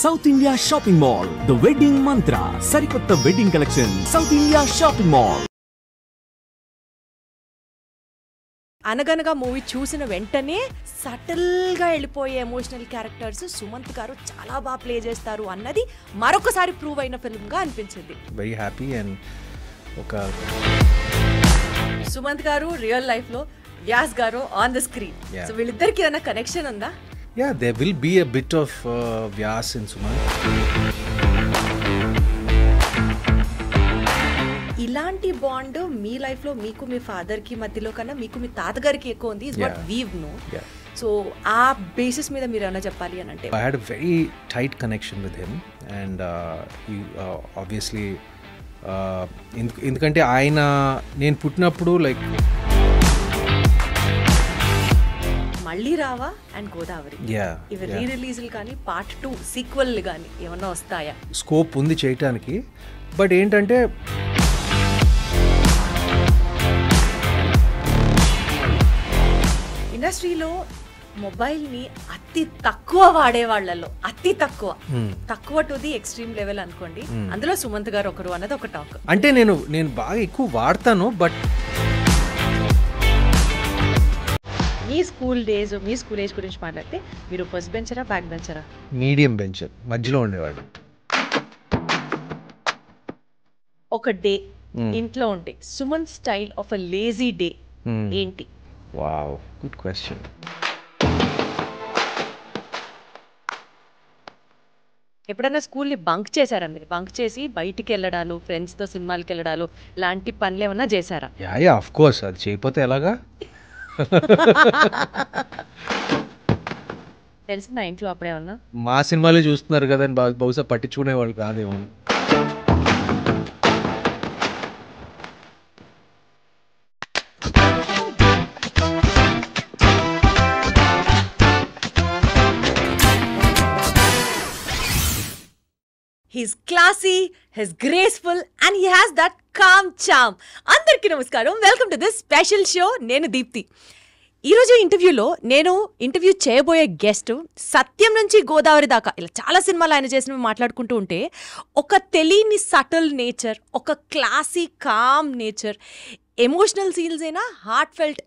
South India shopping mall the wedding మంత్ర సరికొత్త wedding collection south India shopping mall. అనగనగా movie చూసిన వెంటనే subtle గా వెళ్ళిపోయే ఎమోషనల్ క్యారెక్టర్స్ సుమంత్ గారు చాలా బాగా ప్లే చేస్తారు అన్నది మరొకసారి ప్రూవ్ అయిన ఫిల్మ్ గా అనిపించింది. వెరీ హ్యాపీ అండ్ ఒక సుమంత్ గారు రియల్ లైఫ్ లో వ్యాస్ గారు ఆన్ ద స్క్రీన్. సో వీళ్ళిద్దరికి ఏమైనా కనెక్షన్ ఉందా? Yeah, there will be a bit of Vyas in Sumanth. ఇలాంటి బాండ్ మీ లైఫ్ లో మీకు మీ ఫాదర్ కి మధ్యలో కన్నా మీకు మీ తాతగారికి ఎక్కువ ఉంది. Is what we know. So ఆ బేసిస్ మీద మీరు ఏమైనా చెప్పాలి అని అంటే I had a very tight connection with him and he obviously ఎందుకంటే ఆయన నేను పుట్టినప్పుడు లైక్ మళ్ళీ రావా అండ్ గోదావరి ఇవి రీ రిలీజ్లు కానీ పార్ట్ 2 సీక్వెల్ కానీ ఏమన్నా వస్తాయా? స్కోప్ ఉంది చేయటానికి. బట్ ఏంటంటే ఇండస్ట్రీలో మొబైల్ని అతి తక్కువ వాడేవాళ్లలో అతి తక్కువ టు ది ఎక్స్ట్రీమ్ లెవెల్ అనుకోండి. అందులో సుమంత్ గారు ఒకరు అన్నది ఒక టాక్. అంటే నేను బాగా ఎక్కువ వాడతాను. బట్ మీ స్కూల్ ఏజ్ గురించి మాట్లాడితే మీరు ఫస్ట్ బెంచరా బ్యాక్ బెంచరా? మీడియం బెంచర్, మధ్యలో ఉండేవాడు. ఒక డే ఇంట్లో ఉంటే Suman style of a lazy day ఏంటి? Wow, good question. ఎప్పుడైనా స్కూల్ని బంక్ చేశారా మీరు? బంక్ చేసి బయటికి వెళ్ళడాలు, ఫ్రెండ్స్తో సినిమాలకి వెళ్ళడాలు లాంటి పనులు ఏమన్నా చేశారా? Yeah of course. అది చేయకపోతే ఎలాగా? తెలిసిన ఇంట్లో అప్పుడేమన్నా మా సినిమాలే చూస్తున్నారు కదా అని బహుశా పట్టించుకునే వాళ్ళు కాదేమో. He's classy, he's graceful and he has that calm charm. అందరికీ నమస్కారం, welcome to this special show. నేను దీప్తి. ఈరోజు ఇంటర్వ్యూలో నేను ఇంటర్వ్యూ చేయబోయే గెస్ట్ సత్యం నుంచి గోదావరి దాకా ఇలా చాలా సినిమాలు ఆయన చేసినవి మాట్లాడుకుంటూ ఉంటే ఒక తెలియని సటిల్ నేచర్, ఒక classy calm nature, emotional scenes అయినా హార్ట్ ఫెల్ట్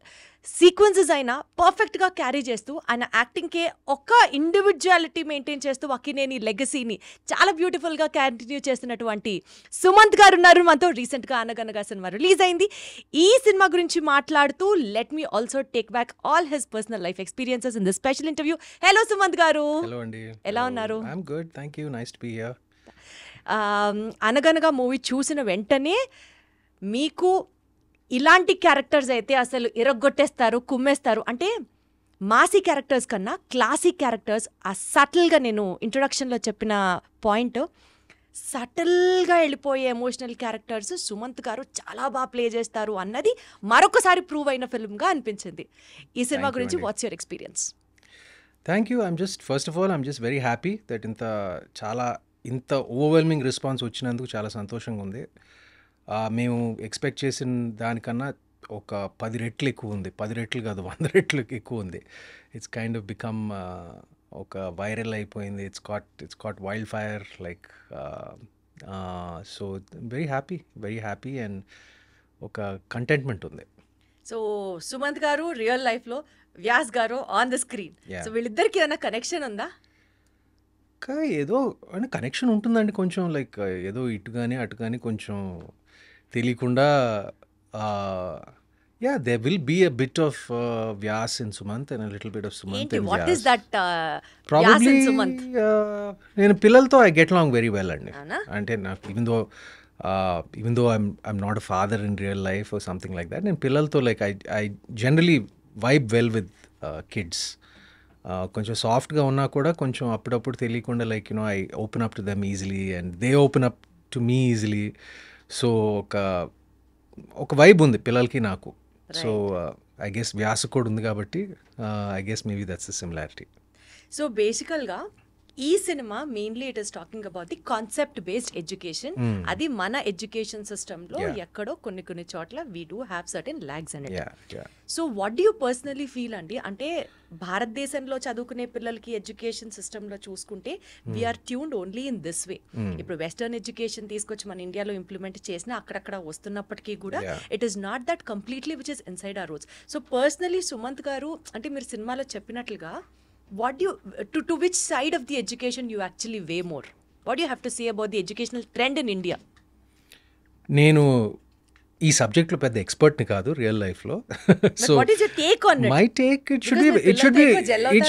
సీక్వెన్సెస్ అయినా పర్ఫెక్ట్గా క్యారీ చేస్తూ ఆయన యాక్టింగ్కే ఒక ఇండివిజువాలిటీ మెయింటైన్ చేస్తూ అక్కినేని లెగసీని చాలా బ్యూటిఫుల్గా కంటిన్యూ చేస్తున్నటువంటి సుమంత్ గారు ఉన్నారు మనతో. రీసెంట్గా అనగనగా సినిమా రిలీజ్ అయింది. ఈ సినిమా గురించి మాట్లాడుతూ let me also take back all his personal life experiences in this special interview. Hello Sumanth గారు. హలో అండి, ఎలా ఉన్నారు? I'm good, thank you, nice to be here. అనగనగా మూవీ చూసిన వెంటనే మీకు ఇలాంటి క్యారెక్టర్స్ అయితే అసలు ఇరగొట్టేస్తారు, కుమ్మేస్తారు అంటే మాసీ క్యారెక్టర్స్ కన్నా క్లాసిక్ క్యారెక్టర్స్ ఆ సటిల్గా, నేను ఇంట్రొడక్షన్లో చెప్పిన పాయింట్, సటిల్గా వెళ్ళిపోయే ఎమోషనల్ క్యారెక్టర్స్ సుమంత్ గారు చాలా బాగా ప్లే చేస్తారు అన్నది మరొకసారి ప్రూవ్ అయిన ఫిల్మ్గా అనిపించింది. ఈ సినిమా గురించి what's your experience? Thank you. First of all I'm just very happy that ఇంత ఓవర్వెల్మింగ్ రెస్పాన్స్ వచ్చినందుకు చాలా సంతోషంగా ఉంది. మేము ఎక్స్పెక్ట్ చేసిన దానికన్నా ఒక 10 రెట్లు ఎక్కువ ఉంది. 10 రెట్లు కాదు, 100 రెట్లు ఎక్కువ ఉంది. ఇట్స్ కైండ్ ఆఫ్ బికమ్ ఒక వైరల్ అయిపోయింది. It's caught wild fire like. So very happy and ఒక కంటెంట్మెంట్ ఉంది. సో సుమంత్ గారు రియల్ లైఫ్లో, వ్యాస్ గారు ఆన్ ద స్క్రీన్. సో వీళ్ళిద్దరికి ఏమైనా కనెక్షన్ ఉందా? ఏదో అంటే కనెక్షన్ ఉంటుందండి కొంచెం, లైక్ ఏదో ఇటు కానీ అటు కానీ కొంచెం తెలియకుండా. there will be a bit of Vyas in Sumanth and a little bit of Sumanth in Vyas. What is that probably Vyas in Sumanth? నేను పిల్లలతో I get along very well అండి. అంటే నాకు even though I'm not a father in real life or something like that, నేను పిల్లలతో like I generally vibe well with kids. కొంచెం సాఫ్ట్గా ఉన్నా కూడా కొంచెం అప్పుడప్పుడు తెలియకుండా like I open up to them easily and they open up to me easily. So ఒక వైబ్ ఉంది పిల్లలకి నాకు. సో ఐ గెస్ వ్యాస కూడా ఉంది కాబట్టి I guess maybe that's the similarity. So బేసికల్గా ఈ cinema mainly it is talking about the concept based education. అది మన ఎడ్యుకేషన్ సిస్టంలో ఎక్కడో కొన్ని చోట్ల we do have certain lags and so what do you personally feel అండి? అంటే భారతదేశంలో చదువుకునే పిల్లలకి ఎడ్యుకేషన్ సిస్టంలో చూసుకుంటే we are tuned only in this way. ఇప్పుడు వెస్టర్న్ ఎడ్యుకేషన్ తీసుకొచ్చి మన ఇండియాలో ఇంప్లిమెంట్ చేసిన అక్కడక్కడ వస్తున్నప్పటికీ కూడా it is not that completely which is inside our roots. So personally Sumanth garu, అంటే మీరు సినిమాలో చెప్పినట్లుగా what do you to which side of the education you actually weigh more? What do you have to say about the educational trend in India? నేను ఈ సబ్జెక్ట్లో పెద్ద ఎక్స్పర్ట్ని కాదు real లైఫ్లో. So what is your take on it? My take it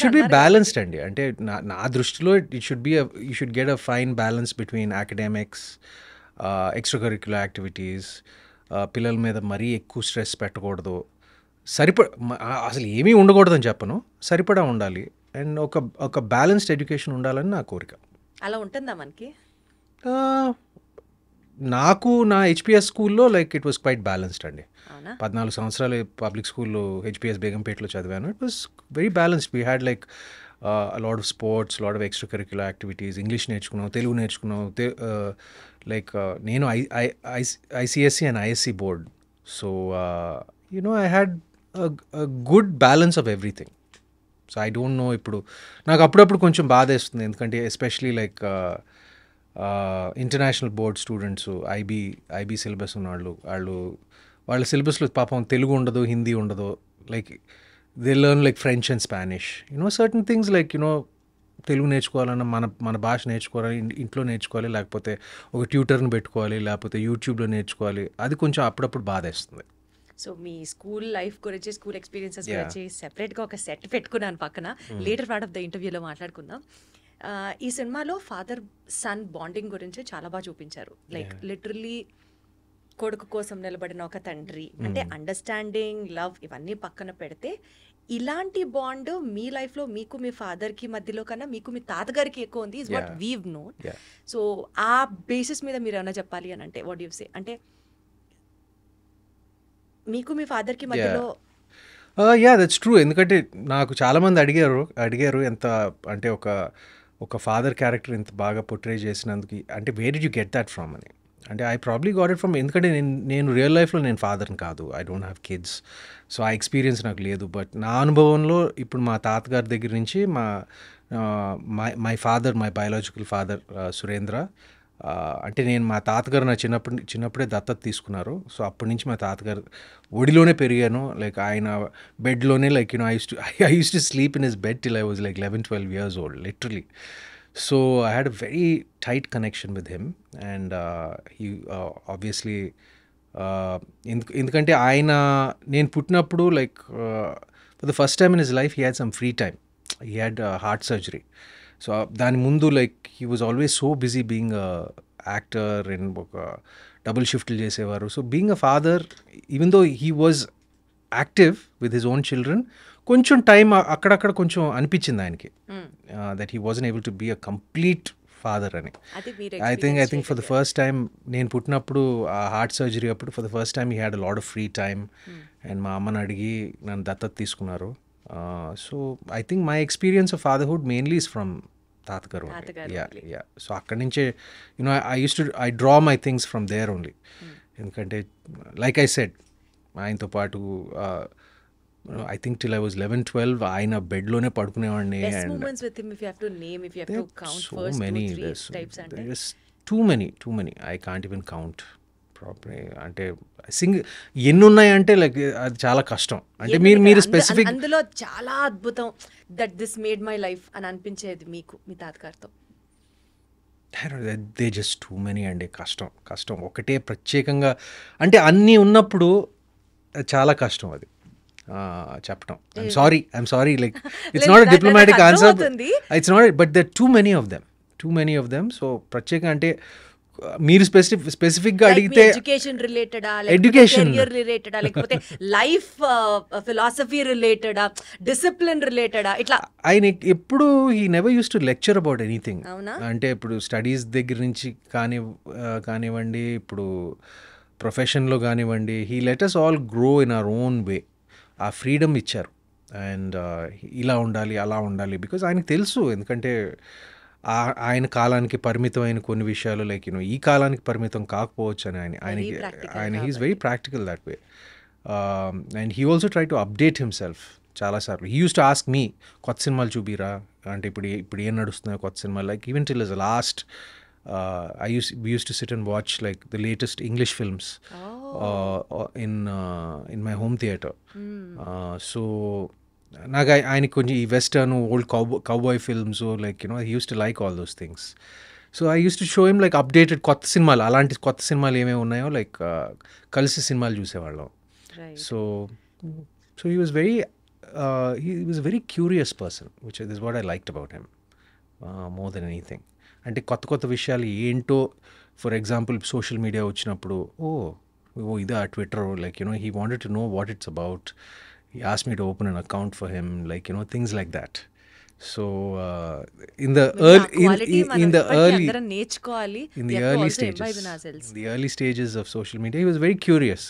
should be balanced అండి. అంటే నా దృష్టిలో it should be you should get a fine balance between academics, extra curricular activities. పిల్లల మీద మరీ ఎక్కువ స్ట్రెస్ పెట్టకూడదు, అసలు ఏమీ ఉండకూడదని చెప్పను, సరిపడా ఉండాలి. అండ్ ఒక బ్యాలెన్స్డ్ ఎడ్యుకేషన్ ఉండాలని నా కోరిక. అలా ఉంటుందా మనకి? నాకు నా హెచ్పిఎస్ స్కూల్లో like it was quite balanced అండి. 14 సంవత్సరాలు పబ్లిక్ స్కూల్లో హెచ్పిఎస్ బేగంపేటలో చదివాను. It was very balanced. We had like lot of sports, lot of extra curricular activities. English నేర్చుకున్నాం, తెలుగు నేర్చుకున్నాం. లైక్ నేను ICSC and ISC board. So I had a good balance of everything. So I don't no, ఇప్పుడు నాకు అప్పుడప్పుడు కొంచెం బాధ వేస్తుంది. ఎందుకంటే especially like international board students, IB syllabus ఉన్న వాళ్ళ సిలబస్లో పాపం తెలుగు ఉండదు, హిందీ ఉండదు. Like they learn like French and Spanish. Certain things like Telugu నేర్చుకోవాలన్నా మన భాష నేర్చుకోవాలి, ఇంట్లో నేర్చుకోవాలి, లేకపోతే ఒక ట్యూటర్ని పెట్టుకోవాలి, లేకపోతే యూట్యూబ్లో నేర్చుకోవాలి. అది కొంచెం అప్పుడప్పుడు బాధ వేస్తుంది. సో మీ స్కూల్ లైఫ్ గురించి, స్కూల్ ఎక్స్పీరియన్సెస్ గురించి సెపరేట్గా ఒక సెట్ పెట్టుకున్నాను పక్కన. లేటర్ పార్ట్ ఆఫ్ ద ఇంటర్వ్యూలో మాట్లాడుకుందాం. ఈ సినిమాలో ఫాదర్ సన్ బాండింగ్ గురించి చాలా బాగా చూపించారు. లైక్ లిటరలీ కొడుకు కోసం నిలబడిన ఒక తండ్రి, అంటే అండర్స్టాండింగ్, లవ్ ఇవన్నీ పక్కన పెడితే ఇలాంటి బాండ్ మీ లైఫ్లో మీకు మీ ఫాదర్కి మధ్యలో కన్నా మీకు మీ తాతగారికి ఎక్కువ ఉంది, is what weave known. So ఆ బేసిస్ మీద మీరు ఏమైనా చెప్పాలి అని అంటే వాట్ యు సే? అంటే మీకు మీ ఫాదర్కి మధ్యలో దట్స్ ట్రూ. ఎందుకంటే నాకు చాలామంది అడిగారు ఎంత అంటే ఒక ఫాదర్ క్యారెక్టర్ ఇంత బాగా పోర్ట్రే చేసినందుకు, అంటే where did you get that from అని. అంటే I probably got it from, ఎందుకంటే నేను రియల్ లైఫ్లో నేను ఫాదర్ని కాదు, I don't have kids. So ఆ ఎక్స్పీరియన్స్ నాకు లేదు. బట్ నా అనుభవంలో ఇప్పుడు మా తాతగారి దగ్గర నుంచి my father, my biological father Surendra, అంటే నేను మా తాతగారు నా చిన్నప్పుడే దత్తత తీసుకున్నారు. సో అప్పటి నుంచి మా తాతగారు ఒడిలోనే పెరిగాను. లైక్ ఆయన బెడ్లోనే like I use to sleep in his bed till I was like 11-12 years old literally. So I had a very tight connection with him. And he obviously ఎందుకంటే నేను పుట్టినప్పుడు like for the first time in his life he had some free time. He had heart surgery. So దాని ముందు like he was always so busy being actor and ఒక double షిఫ్ట్లు చేసేవారు. So being a father, even though he was active with his own children, కొంచెం time అక్కడక్కడ కొంచెం అనిపించింది ఆయనకి that he wasn't able to be a complete father అని. I think for the first time నేను పుట్టినప్పుడు ఆ హార్ట్ సర్జరీ అప్పుడు for the first time he had a lot of free time. And మా అమ్మని అడిగి నన్ను దత్తత తీసుకున్నారు. So I think my experience of fatherhood mainly is from తాతగారు. యా సో అక్కడి నుంచే I draw my things from there only. ఎందుకంటే లైక్ ఐ సెడ్, ఆయనతో పాటు I think till I was 11-12 ఆయన బెడ్లోనే పడుకునేవాడిని. Too many I can't even count properly. అంటే ఎన్ని ఉన్నాయంటే లైక్ అది చాలా కష్టం. అంటే మీరు స్పెసిఫిక్ అందులో చాలా అద్భుతం that this made my life అని అనిపించేది మీకు మీ తాతగారితో? దే జస్ట్ టూ మెనీ అండి. కష్టం ఒకటే ప్రత్యేకంగా, అంటే అన్నీ ఉన్నప్పుడు చాలా కష్టం అది చెప్పటం. I'm sorry like it's not a diplomatic answer, it's not, but there too many of them. So ప్రత్యేకంగా అంటే మీరు స్పెసిఫిక్ గా అడిగితే ఎడ్యుకేషన్ రిలేటెడా, కెరియర్ రిలేటెడా, లేకపోతే లైఫ్ ఫిలాసఫీ రిలేటెడా, డిసిప్లిన్ రిలేటెడా, ఇట్లా ఆయన ఎప్పుడు he never use to lecture about anything. అంటే ఇప్పుడు స్టడీస్ దగ్గర నుంచి కానివ్వండి, ఇప్పుడు ప్రొఫెషన్లో కానివ్వండి, he let us all grow in our own way. ఆ ఫ్రీడమ్ ఇచ్చారు. అండ్ ఇలా ఉండాలి, అలా ఉండాలి, బికాజ్ ఆయనకు తెలుసు. ఎందుకంటే ఆయన కాలానికి పరిమితమైన కొన్ని విషయాలు లైక్ ఈ కాలానికి పరిమితం కాకపోవచ్చు అని ఆయన he's very practical that way and he also try to update himself చాలాసార్లు. He use to ask me కొత్త సినిమాలు చూపిరా అంటే ఇప్పుడు ఏం నడుస్తున్నాయో కొత్త సినిమాలు like even till is last we used to sit and watch like the latest English films in my home theater. So నాకు ఆయనకి కొంచెం ఈ western old cowboy films like he used to like all those things. So I used to show him like updated కొత్త సినిమాలు, అలాంటి కొత్త సినిమాలు ఏమేమి ఉన్నాయో లైక్ కలిసి సినిమాలు చూసేవాళ్ళం. So he was a very curious person, which is what I liked about him more than anything. అంటే కొత్త విషయాలు ఏంటో, ఫర్ ఎగ్జాంపుల్ సోషల్ మీడియా వచ్చినప్పుడు ఇదా Twitter like he wanted to know what it's about. He asked me to open an account for him, like things like that. So in the early stages of social media, he was very curious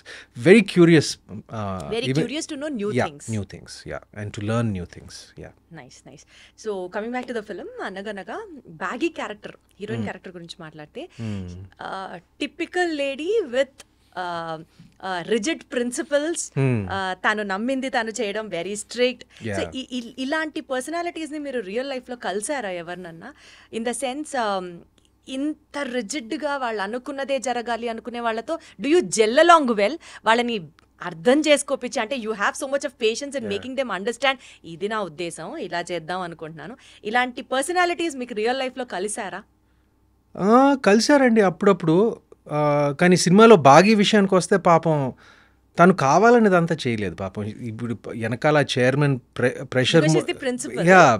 to know new things, and to learn new things. Nice. So coming back to the film, అనగనగా baggy character, heroine character గురించి మాట్లాడితే typical lady with rigid principles, తను నమ్మింది తను చేయడం, very strict. So ఇలాంటి పర్సనాలిటీస్ని మీరు real లైఫ్లో కలిసారా ఎవరినన్నా? ఇన్ ద సెన్స్ ఇంత రిజిడ్గా వాళ్ళు అనుకున్నదే జరగాలి అనుకునే వాళ్ళతో do you gel along well? వాళ్ళని అర్థం చేసుకోపించి, అంటే you have so much of patience in making them understand ఇది నా ఉద్దేశం, ఇలా చేద్దాం అనుకుంటున్నాను. ఇలాంటి పర్సనాలిటీస్ మీకు రియల్ లైఫ్లో కలిసారా? కలిసారండి అప్పుడప్పుడు. కానీ సినిమాలో బాగీ విషయానికి వస్తే పాపం తను కావాలనేది అంతా చేయలేదు పాపం. ఇప్పుడు వెనకాల chairman pressure,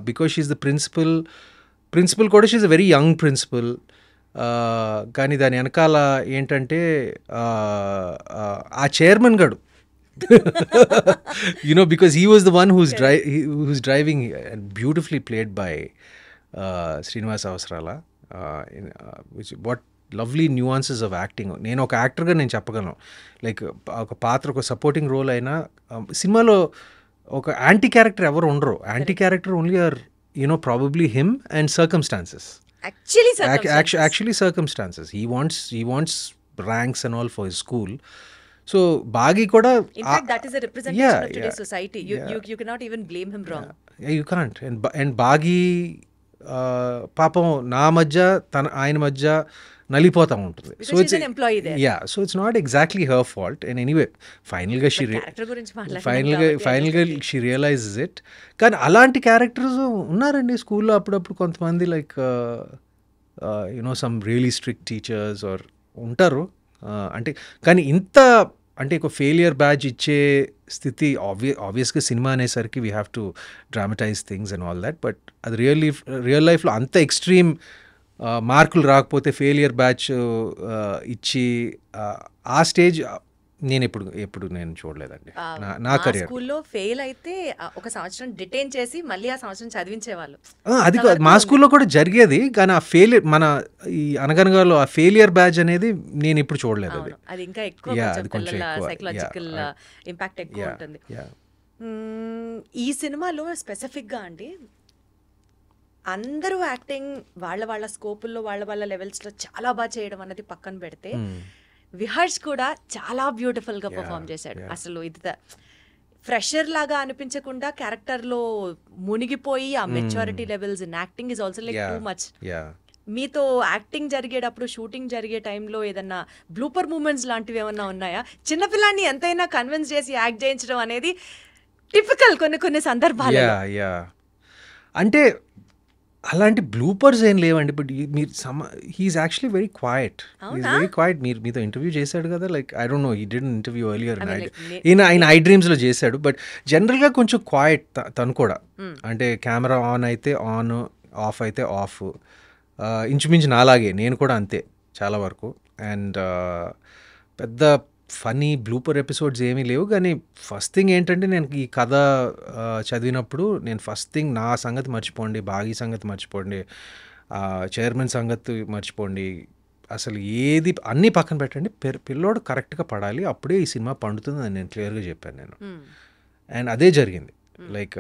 because she's the principal కూడా she's a very young principal. కానీ దాని వెనకాల ఏంటంటే ఆ చైర్మన్ గడు because he was the one who's driving, and beautifully played by Srinivas Avasarala, which what lovely nuances of acting. నేను ఒక యాక్టర్గా నేను చెప్పగలను, లైక్ ఒక పాత్ర, ఒక సపోర్టింగ్ రోల్ అయినా సినిమాలో ఒక యాంటీ క్యారెక్టర్ ఎవరు ఉండరు. Anti character only or probably him and circumstances. Actually circumstances. He wants ranks and all for his school. So Baghi koda, in fact that is a representation of today's society. You cannot even blame him wrong. You can't. And Baghi పాపం నా మధ్య ఆయన మధ్య నలిపోతూ ఉంటుంది. So it's not exactly her fault. And anyway ఫైనల్గా she realises it. కానీ అలాంటి క్యారెక్టర్స్ ఉన్నారండి స్కూల్లో అప్పుడప్పుడు కొంతమంది, like some really strict teachers are ఉంటారు. అంటే కానీ ఇంత అంటే ఒక ఫెయిలియర్ బ్యాచ్ ఇచ్చే స్థితి ఆబ్వియస్గా సినిమా అనేసరికి we have to dramatise things and all that. But అది రియల్ లైఫ్లో అంత ఎక్స్ట్రీమ్ మార్కులు రాకపోతే ఫెయిలియర్ బ్యాచ్ ఇచ్చి ఆ స్టేజ్ నేను ఎప్పుడు నేను చూడలేదండి నా కెరీర్. స్కూల్లో ఫెయిల్ అయితే ఒక సంవత్సరం డిటైన్ చేసి మళ్ళీ ఆ సంవత్సరం చదివించేవాళ్ళు. అది మా స్కూల్లో కూడా జరిగేది. కానీ ఆ ఫెయిలియర్ మన ఈ అనగనగాలో ఆ ఫెయిలియర్ బ్యాచ్ అనేది నేను ఇప్పుడు చూడలేదు. అది ఇంకా ఎక్కువ సైకలాజికల్ ఇంపాక్ట్ ఎక్కువ ఉంటుంది. ఈ సినిమాలో స్పెసిఫిక్గా అండి అందరూ యాక్టింగ్ వాళ్ళ స్కోపుల్లో వాళ్ళ లెవెల్స్లో చాలా బాగా చేయడం అన్నది పక్కన పెడితే విహర్ష్ కూడా చాలా బ్యూటిఫుల్గా పర్ఫామ్ చేశాడు. అసలు ఇది ఫ్రెషర్ లాగా అనిపించకుండా క్యారెక్టర్లో మునిగిపోయి ఆ maturity levels in acting is also like too much. మీతో యాక్టింగ్ జరిగేటప్పుడు, షూటింగ్ జరిగే టైంలో ఏదన్నా బ్లూపర్ మూమెంట్స్ లాంటివి ఏమన్నా ఉన్నాయా? చిన్నపిల్లాన్ని ఎంతైనా కన్విన్స్ చేసి యాక్ట్ చేయించడం అనేది టిపికల్ కొన్ని సందర్భాలు. అంటే అలాంటి బ్లూపర్స్ ఏం లేవండి. బట్ మీరు హీఈస్ యాక్చువల్లీ వెరీ క్వైట్. మీతో ఇంటర్వ్యూ చేశాడు కదా, like I don't no, he did interview earlier. ఆయన ఐ డ్రీమ్స్లో చేశాడు. బట్ జనరల్గా కొంచెం క్వైట్ తను కూడా. అంటే కెమెరా ఆన్ అయితే ఆన్, ఆఫ్ అయితే ఆఫ్. ఇంచుమించు నాలాగే నేను కూడా అంతే చాలా వరకు. అండ్ పెద్ద ఫనీ బ్లూపర్ ఎపిసోడ్స్ ఏమీ లేవు. కానీ ఫస్ట్ థింగ్ ఏంటంటే, నేను ఈ కథ చదివినప్పుడు నేను ఫస్ట్ థింగ్ నా సంగతి మర్చిపోండి, బాగీ సంగతి మర్చిపోండి, చైర్మన్ సంగతి మర్చిపోండి, అసలు ఏది అన్నీ పక్కన పెట్టండి, పిల్లోడు కరెక్ట్గా పడాలి, అప్పుడే ఈ సినిమా పండుతుంది అని నేను క్లియర్గా చెప్పాను నేను. అండ్ అదే జరిగింది. Like,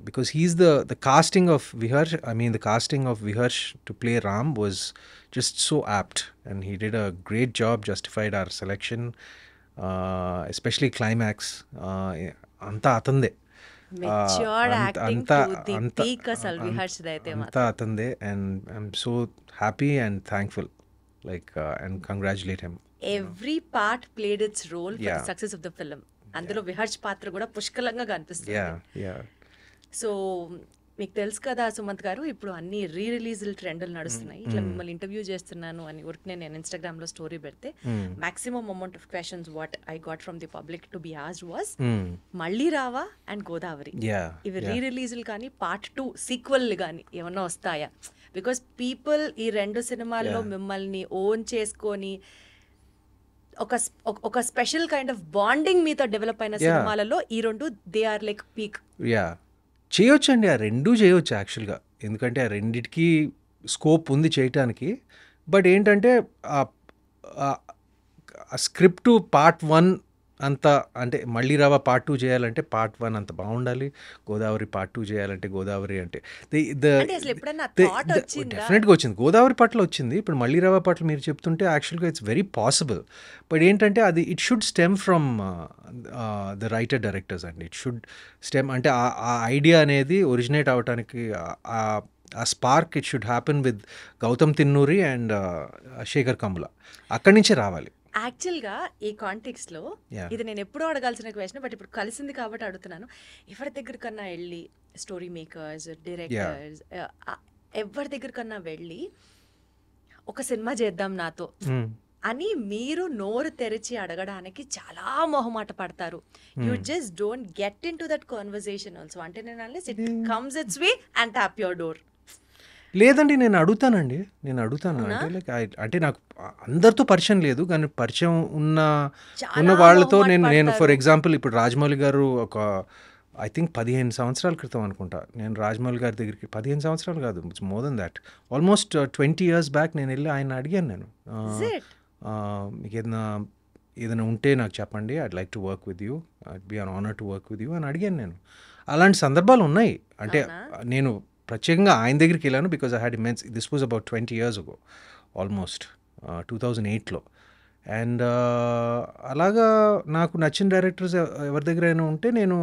because he's the casting of Viharsh, the casting of Viharsh to play Ram was just so apt, and he did a great job, justified our selection, especially climax. Anta atande. Matured acting to the peak అసలు విహర్ష్ అయితే అంతా అతందే, and I'm so happy and thankful, like, and congratulate him. Every part played its role for the success of the film. అందులో విహర్ష్ పాత్ర కూడా పుష్కలంగా కనిపిస్తుంది. Yeah. So మీకు తెలుసు కదా సుమంత్ గారు, ఇప్పుడు అన్ని రిలీజ్ల ట్రెండ్లు నడుస్తున్నాయి. ఇట్లా మిమ్మల్ని ఇంటర్వ్యూ చేస్తున్నాను అని ఊరికి నేను ఇన్స్టాగ్రామ్ లో స్టోరీ పెడితే maximum amount of questions what I got from the public to be asked was మళ్ళీ రావా అండ్ గోదావరి. ఇవి రిలీజ్లు కానీ పార్ట్ 2 సీక్వెల్ కానీ ఏమన్నా వస్తాయా? బికాస్ పీపుల్ ఈ 2 సినిమాల్లో మిమ్మల్ని ఓన్ చేసుకొని ఒక స్పెషల్ కైండ్ ఆఫ్ బాండింగ్ మీతో డెవలప్ అయిన సినిమాలలో ఈ 2 దే ఆర్ లైక్ పీక్. చేయొచ్చండి, ఆ 2 చేయొచ్చు యాక్చువల్గా, ఎందుకంటే ఆ రెండిటికి స్కోప్ ఉంది చేయటానికి. బట్ ఏంటంటే ఆ స్క్రిప్ట్ పార్ట్ 1 అంత, అంటే మళ్ళీ రావా పార్ట్ 2 చేయాలంటే పార్ట్ 1 అంత బాగుండాలి, గోదావరి పార్ట్ 2 చేయాలంటే గోదావరి అంటే డెఫినెట్గా వచ్చింది, గోదావరి పట్ల వచ్చింది. ఇప్పుడు మళ్ళీ రావా పట్ల మీరు చెప్తుంటే యాక్చువల్గా ఇట్స్ వెరీ పాసిబుల్. బట్ ఏంటంటే అది it should stem from the writer directors అండి. ఇట్ షుడ్ స్టెమ్, అంటే ఆ ఐడియా అనేది ఒరిజినేట్ అవడానికి ఆ spark it should happen with Gautam Tinnuri and Sekhar Kammula, అక్కడి నుంచే రావాలి. యాక్చువల్గా ఈ కాంటెక్స్ట్ లో ఇది నేను ఎప్పుడూ అడగాల్సిన క్వశ్చన్, బట్ ఇప్పుడు కలిసింది కాబట్టి అడుగుతున్నాను. ఎవరి దగ్గర కన్నా వెళ్ళి స్టోరీ మేకర్స్, డైరెక్టర్స్, ఎవరి దగ్గర కన్నా వెళ్ళి ఒక సినిమా చేద్దాం నాతో అని మీరు నోరు తెరిచి అడగడానికి చాలా మొహమాట పడతారు. You just don't get in to that conversation also. అంటే నేను unless it comes it's way and tap your door. లేదండి, నేను అడుగుతాను. అంటే లైక్ అంటే నాకు అందరితో పరిచయం లేదు, కానీ పరిచయం ఉన్న వాళ్ళతో నేను ఫర్ ఎగ్జాంపుల్ ఇప్పుడు రాజమౌళి గారు ఒక ఐ థింక్ 15 సంవత్సరాల క్రితం అనుకుంటా నేను రాజమౌళి గారి దగ్గరికి, 15 సంవత్సరాలు కాదు, it's more than that, almost 20 years back నేను వెళ్ళి ఆయన అడిగాను, నేను మీకు ఏదైనా ఉంటే నాకు చెప్పండి, I'd like to work with you, I'd be an honour to work with you అని అడిగాను నేను. అలాంటి సందర్భాలు ఉన్నాయి. అంటే నేను ప్రత్యేకంగా ఆయన దగ్గరికి వెళ్ళాను because I had immense, this was about 20 years ago, almost 2008లో. అండ్ అలాగా నాకు నచ్చిన డైరెక్టర్స్ ఎవరి దగ్గరైనా ఉంటే నేను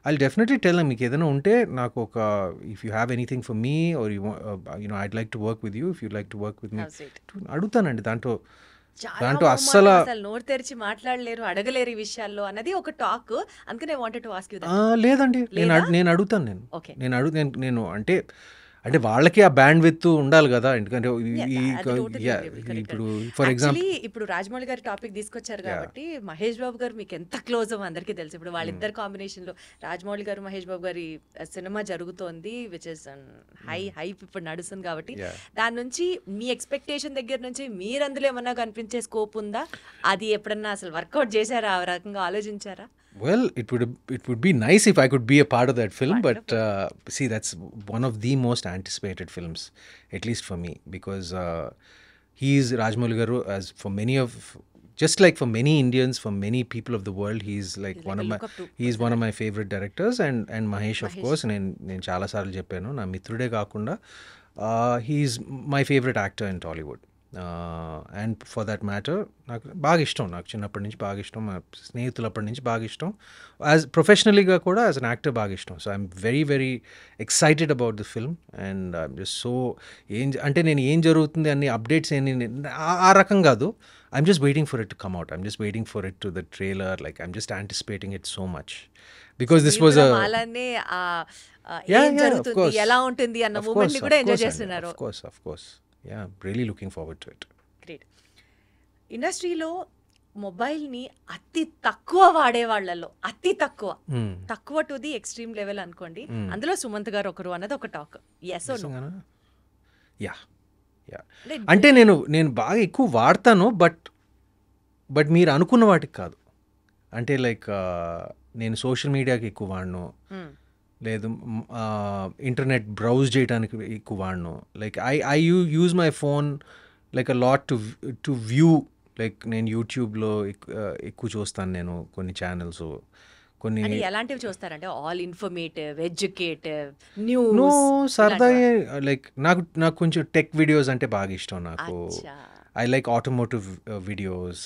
ఐ డెఫినెట్లీ టెల్ మీకు ఏదైనా ఉంటే నాకు ఒక, if you have anything for me or you know I'd like to work with you, if you like to work with me అడుగుతానండి. దాంట్లో అస్సలు నోరు తెరిచి మాట్లాడలేరు, అడగలేరు ఈ విషయాల్లో అన్నది ఒక టాక్. అందుకనే wanted to ask you that. లేదండి, నేను అడుగుతాను. నేను అంటే వాళ్ళకి ఆ బ్యాండ్ విత్ ఉండాలి కదా, ఎందుకంటే ఇప్పుడు ఫర్ ఎగ్జాంపుల్ ఇప్పుడు రాజమౌళి గారి టాపిక్ తీసుకొచ్చారు కాబట్టి మహేష్ బాబు గారు మీకు ఎంత క్లోజ్ అవ్వ అందరికీ తెలుసు. ఇప్పుడు వాళ్ళిద్దరు కాంబినేషన్ లో రాజమౌళి గారు మహేష్ బాబు గారి సినిమా జరుగుతోంది, విచ్ ఇస్ హైప్ ఇప్పుడు నడుస్తుంది కాబట్టి దాని నుంచి మీ ఎక్స్పెక్టేషన్ దగ్గర నుంచి మీరు అందులో ఏమన్నా కనిపించే స్కోప్ ఉందా? అది ఎప్పుడన్నా అసలు వర్కౌట్ చేశారా, ఆ రకంగా ఆలోచించారా? Well, it would be nice if I could be a part of that film. Wonderful. But see, that's one of the most anticipated films, at least for me, because he is Rajamouli Garu, as for many of, just like for many Indians, for many people of the world, he's like one of my favorite directors, and Mahesh of course. నేను చాలా సార్లు చెప్పాను, నా మిత్రుడే కాకుండా he's my favorite actor in Tollywood. And for that matter నాకు బాగా ఇష్టం, నాకు చిన్నప్పటి నుంచి బాగా ఇష్టం, మా స్నేహితులప్పటి నుంచి బాగా ఇష్టం, యాజ్ ప్రొఫెషనలీగా కూడా యాజ్ అన్ యాక్టర్ బాగా ఇష్టం. So I'm very very excited about the film and I'm just so అంటే నేను ఏం జరుగుతుంది అన్ని అప్డేట్స్ ఆ రకం కాదు. I'm just waiting for it to come out, I'm just waiting for it to the trailer, like I'm just anticipating it so much because this was ఎలా ఉంటుంది అన్న మూమెంట్ ని కూడా ఎంజాయ్ చేస్తున్నారు. Of course. Yeah, really looking forward to it. Great. ఇండస్ట్రీలో మొబైల్ని అతి తక్కువ వాడే వాళ్ళలో అతి తక్కువ టు ది ఎక్స్ట్రీమ్ లెవెల్ అనుకోండి, అందులో సుమంత్ గారు ఒకరు అన్నది ఒక talk. Yes or no? Yeah అంటే నేను బాగా ఎక్కువ వాడతాను, బట్ మీరు అనుకున్న వాటికి కాదు. అంటే లైక్ నేను సోషల్ మీడియాకి ఎక్కువ వాడను, లేదు ఇంటర్నెట్ బ్రౌజ్ చేయడానికి ఎక్కువ వాడను. Like I use my phone like a lot to view, like నేను యూట్యూబ్లో ఎక్కువ చూస్తాను, నేను కొన్ని ఛానల్స్, కొన్ని అంటే ఎలాంటివి చూస్తారంటే all informative, educative, no news సరదా లైక్ నాకు కొంచెం టెక్ వీడియోస్ అంటే బాగా ఇష్టం నాకు. ఐ లైక్ ఆటోమోటివ్ వీడియోస్,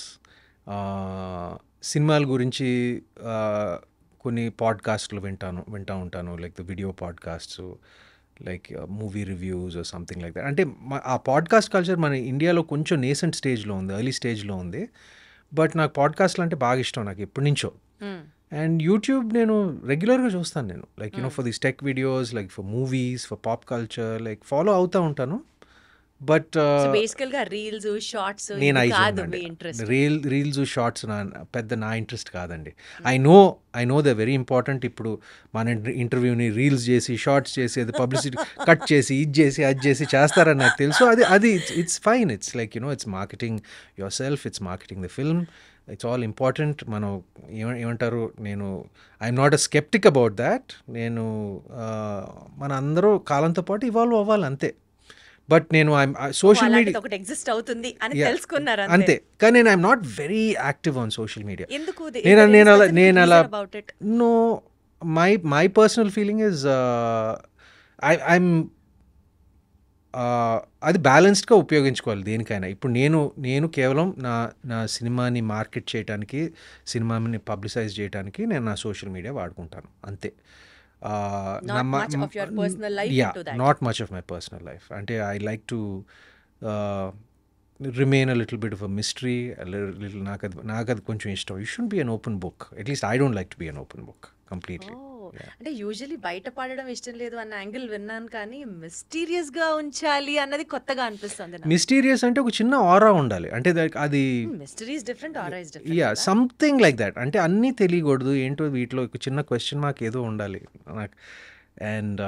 సినిమాల గురించి కొన్ని పాడ్కాస్ట్లు వింటూ ఉంటాను, like the video podcasts, like movie reviews or something like that. అంటే ఆ పాడ్కాస్ట్ కల్చర్ మన ఇండియాలో కొంచెం నేసెంట్ స్టేజ్లో ఉంది, ఎర్లీ స్టేజ్లో ఉంది. బట్ నాకు పాడ్కాస్ట్లు అంటే బాగా ఇష్టం నాకు ఎప్పటి నుంచో. అండ్ యూట్యూబ్ నేను రెగ్యులర్గా చూస్తాను నేను, like for this tech videos, like for movies, for pop culture, like follow అవుతూ ఉంటాను. బట్ బేసికల్గా రీల్స్, షార్ట్స్ నేను కాదు మీ ఇంట్రెస్ట్. రీల్స్ షార్ట్స్ నా ఇంట్రెస్ట్ కాదండి. I know the very important. ఇప్పుడు మన ఇంటర్వ్యూని రీల్స్ చేసి, షార్ట్స్ చేసి, అది పబ్లిసిటీ కట్ చేసి, అది చేసి చేస్తారని నాకు తెలుసు. అది it's fine. It's like it's marketing your self, it's marketing the film, it's all important. మనం ఏమంటారు, I'm not a sceptic about that. మన అందరూ కాలంతో పాటు ఇవాల్వ్ అవ్వాలి అంతే. బట్ నేను సోషల్ మీడియా ఒకటి ఎగ్జిస్ట్ అవుతుంది అని తెలుసుకున్నారు అంతే. కానీ నేను I'm not very active on social media. ఎందుకు? నేను అలా no, my personal feeling is I'm అది బ్యాలెన్స్డ్గా ఉపయోగించుకోవాలి దేనికైనా. ఇప్పుడు నేను కేవలం నా సినిమాని మార్కెట్ చేయడానికి, సినిమాని పబ్లిసైజ్ చేయడానికి నేను నా సోషల్ మీడియా వాడుకుంటాను అంతే. Not much of your personal life into that. Not much of my personal life. అంటే I like to remain a little bit of a mystery, నాకు అది కొంచెం ఇష్టం. You shouldn't be an open book. At least I don't like to be an open book completely. అంటే usually బయట పడడం ఇష్టం లేదు అన్న యాంగిల్ విన్నాను, కానీ మిస్టీరియస్ గా ఉంచాలి అన్నది కొత్తగా అనిపిస్తుంది. మిస్టీరియస్ అంటే ఒక చిన్న ఆరా ఉండాలి, అంటే అది mystery is different, aura is different. Yeah, something like that. అంటే అన్నీ తెలియకూడదు, ఏంటో వీటిలో ఒక చిన్న క్వశ్చన్ మార్క్ ఏదో ఉండాలి నాకు. అండ్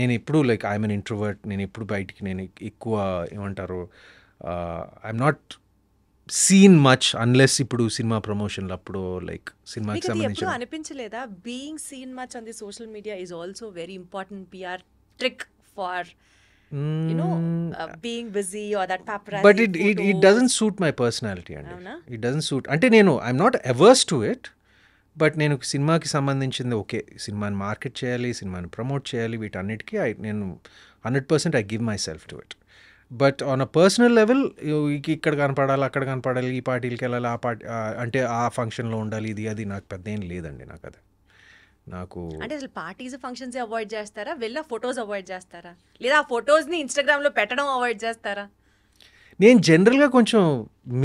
నేను ఎప్పుడు లైక్ ఐఎమ్ ఎన్ ఇంట్రోవర్ట్. నేను ఎప్పుడు బయటికి నేను ఎక్కువ ఏమంటారు, I'm not seen much unless ఇప్పుడు సినిమా ప్రమోషన్లు అప్పుడు, లైక్ సినిమాకి సంబంధించిన. అనిపించలేదా being seen much on the social media is also very important PR trick for being busy or that paparazzi but it doesn't suit my personality and it doesn't suit. అంటే నేను I'm not averse to it, but నేను సినిమాకి సంబంధించింది okay, సినిమాని market చేయాలి, సినిమాని promote చేయాలి, వీటన్నిటికీ నేను 100% I give myself to it. But on a personal level ఇక్కడ కనపడాలి, అక్కడ కనపడాలి, ఈ పార్టీలకి వెళ్ళాలి, ఆ పార్టీ అంటే ఆ ఫంక్షన్లో ఉండాలి, ఇది అది నాకు పెద్ద ఏం లేదండి. నాకు అంటే అసలు పార్టీస్ ఫంక్షన్స్ అవాయిడ్ చేస్తారా, వెళ్ళా ఫొటోస్ అవాయిడ్ చేస్తారా, లేదా ఆ ఫొటోస్ని ఇన్స్టాగ్రామ్లో పెట్టడం అవాయిడ్ చేస్తారా? నేను జనరల్గా కొంచెం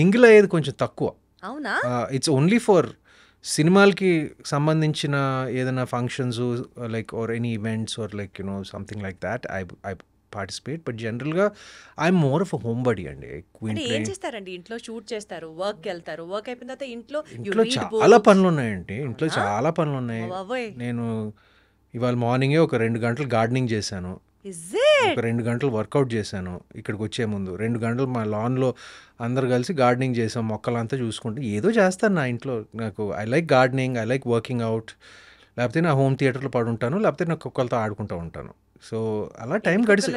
మింగిల్ అయ్యేది కొంచెం తక్కువ. అవునా? ఇట్స్ ఓన్లీ ఫర్ సినిమాలకి సంబంధించిన ఏదైనా functions like or any events or like something like that I participate. But జనరల్గా I'm more of a homebody అండి. ఏం చేస్తారండి ఇంట్లో? షూట్ చేస్తారు, వర్క్ వెళ్తారు, వర్క్ అయిపోయిన తర్వాత ఇంట్లో చాలా పనులు ఉన్నాయండి. ఇంట్లో చాలా పనులు ఉన్నాయి. నేను ఇవాళ మార్నింగే ఒక 2 గంటలు గార్డెనింగ్ చేశాను, ఒక 2 గంటలు వర్కౌట్ చేశాను. ఇక్కడికి వచ్చే ముందు 2 గంటలు మా లాన్లో అందరు కలిసి గార్డెనింగ్ చేసాం, మొక్కలంతా చూసుకుంటూ ఏదో చేస్తాను నా ఇంట్లో. నాకు I like gardening, I like working out, లేకపోతే నా హోమ్ థియేటర్లో పడుంటాను, లేకపోతే నా కుక్కలతో ఆడుకుంటూ ఉంటాను. సో అలా టైం గడిచి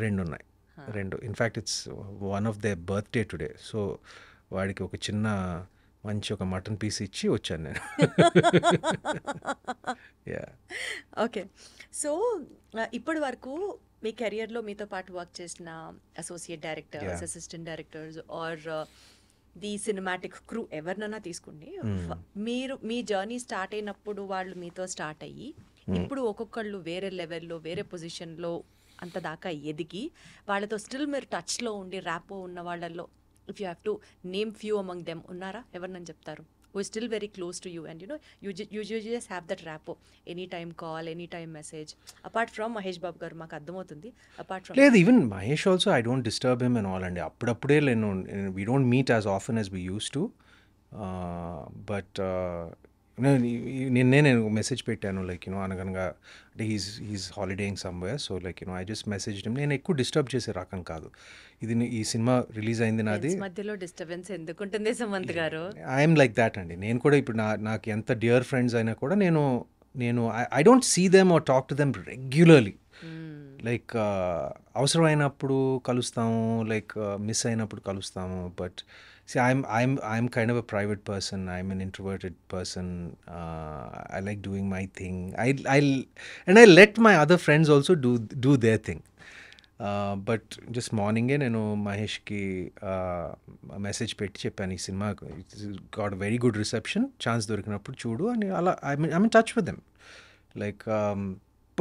2 ఉన్నాయి. 2 in fact it's one of they birthday today. So వాడికి ఒక చిన్న మంచి ఒక మటన్ పీస్ ఇచ్చి వచ్చాను నేను. ఓకే. సో ఇప్పటి వరకు మీ కెరియర్లో మీతో పాటు వర్క్ చేసిన associate directors, assistant directors or the cinematic crew ఎవరినైనా తీసుకోండి, మీ జర్నీ స్టార్ట్ అయినప్పుడు వాళ్ళు మీతో స్టార్ట్ అయ్యి ఇప్పుడు ఒక్కొక్కళ్ళు వేరే లెవెల్లో, వేరే పొజిషన్లో అంత దాకా ఎదిగి వాళ్ళతో స్టిల్ మీరు టచ్లో ఉండి ర్యాపో ఉన్న వాళ్ళల్లో if you have to name few among them ఉన్నారా? ఎవరినని చెప్తారు? who is still very close to you and you just have that rapport, anytime call, anytime message, apart from Mahesh Babu garu maaku అర్థమవుతుంది, apart from లేదు, even Mahesh also I don't disturb him and all, and appudapude we don't meet as often as we used to, but నేను message పెట్టాను like Anaganaga అంటే he's holidaying somewhere, so like I just message him. నేను ఎక్కువ disturb చేసే రకం కాదు. ఈ cinema release అయింది నాది, మధ్యలో డిస్టర్బెన్స్ ఎందుకుంటుంది సుమంత్ గారు? ఐఎమ్ లైక్ దాట్ అండి. నేను కూడా ఇప్పుడు నాకు ఎంత డియర్ ఫ్రెండ్స్ అయినా కూడా నేను I don't see them or talk to them regularly. Like అవసరమైనప్పుడు కలుస్తాము, లైక్ మిస్ అయినప్పుడు కలుస్తాము. But see I'm kind of a private person. I'm an introverted person. I like doing my thing. I let my other friends also do their thing. But just మార్నింగే నేను మహేష్కి message పెట్టి చెప్పాను, ఈ cinema got very good reception, chance దొరికినప్పుడు చూడు అని. అలా I mean touch with them, like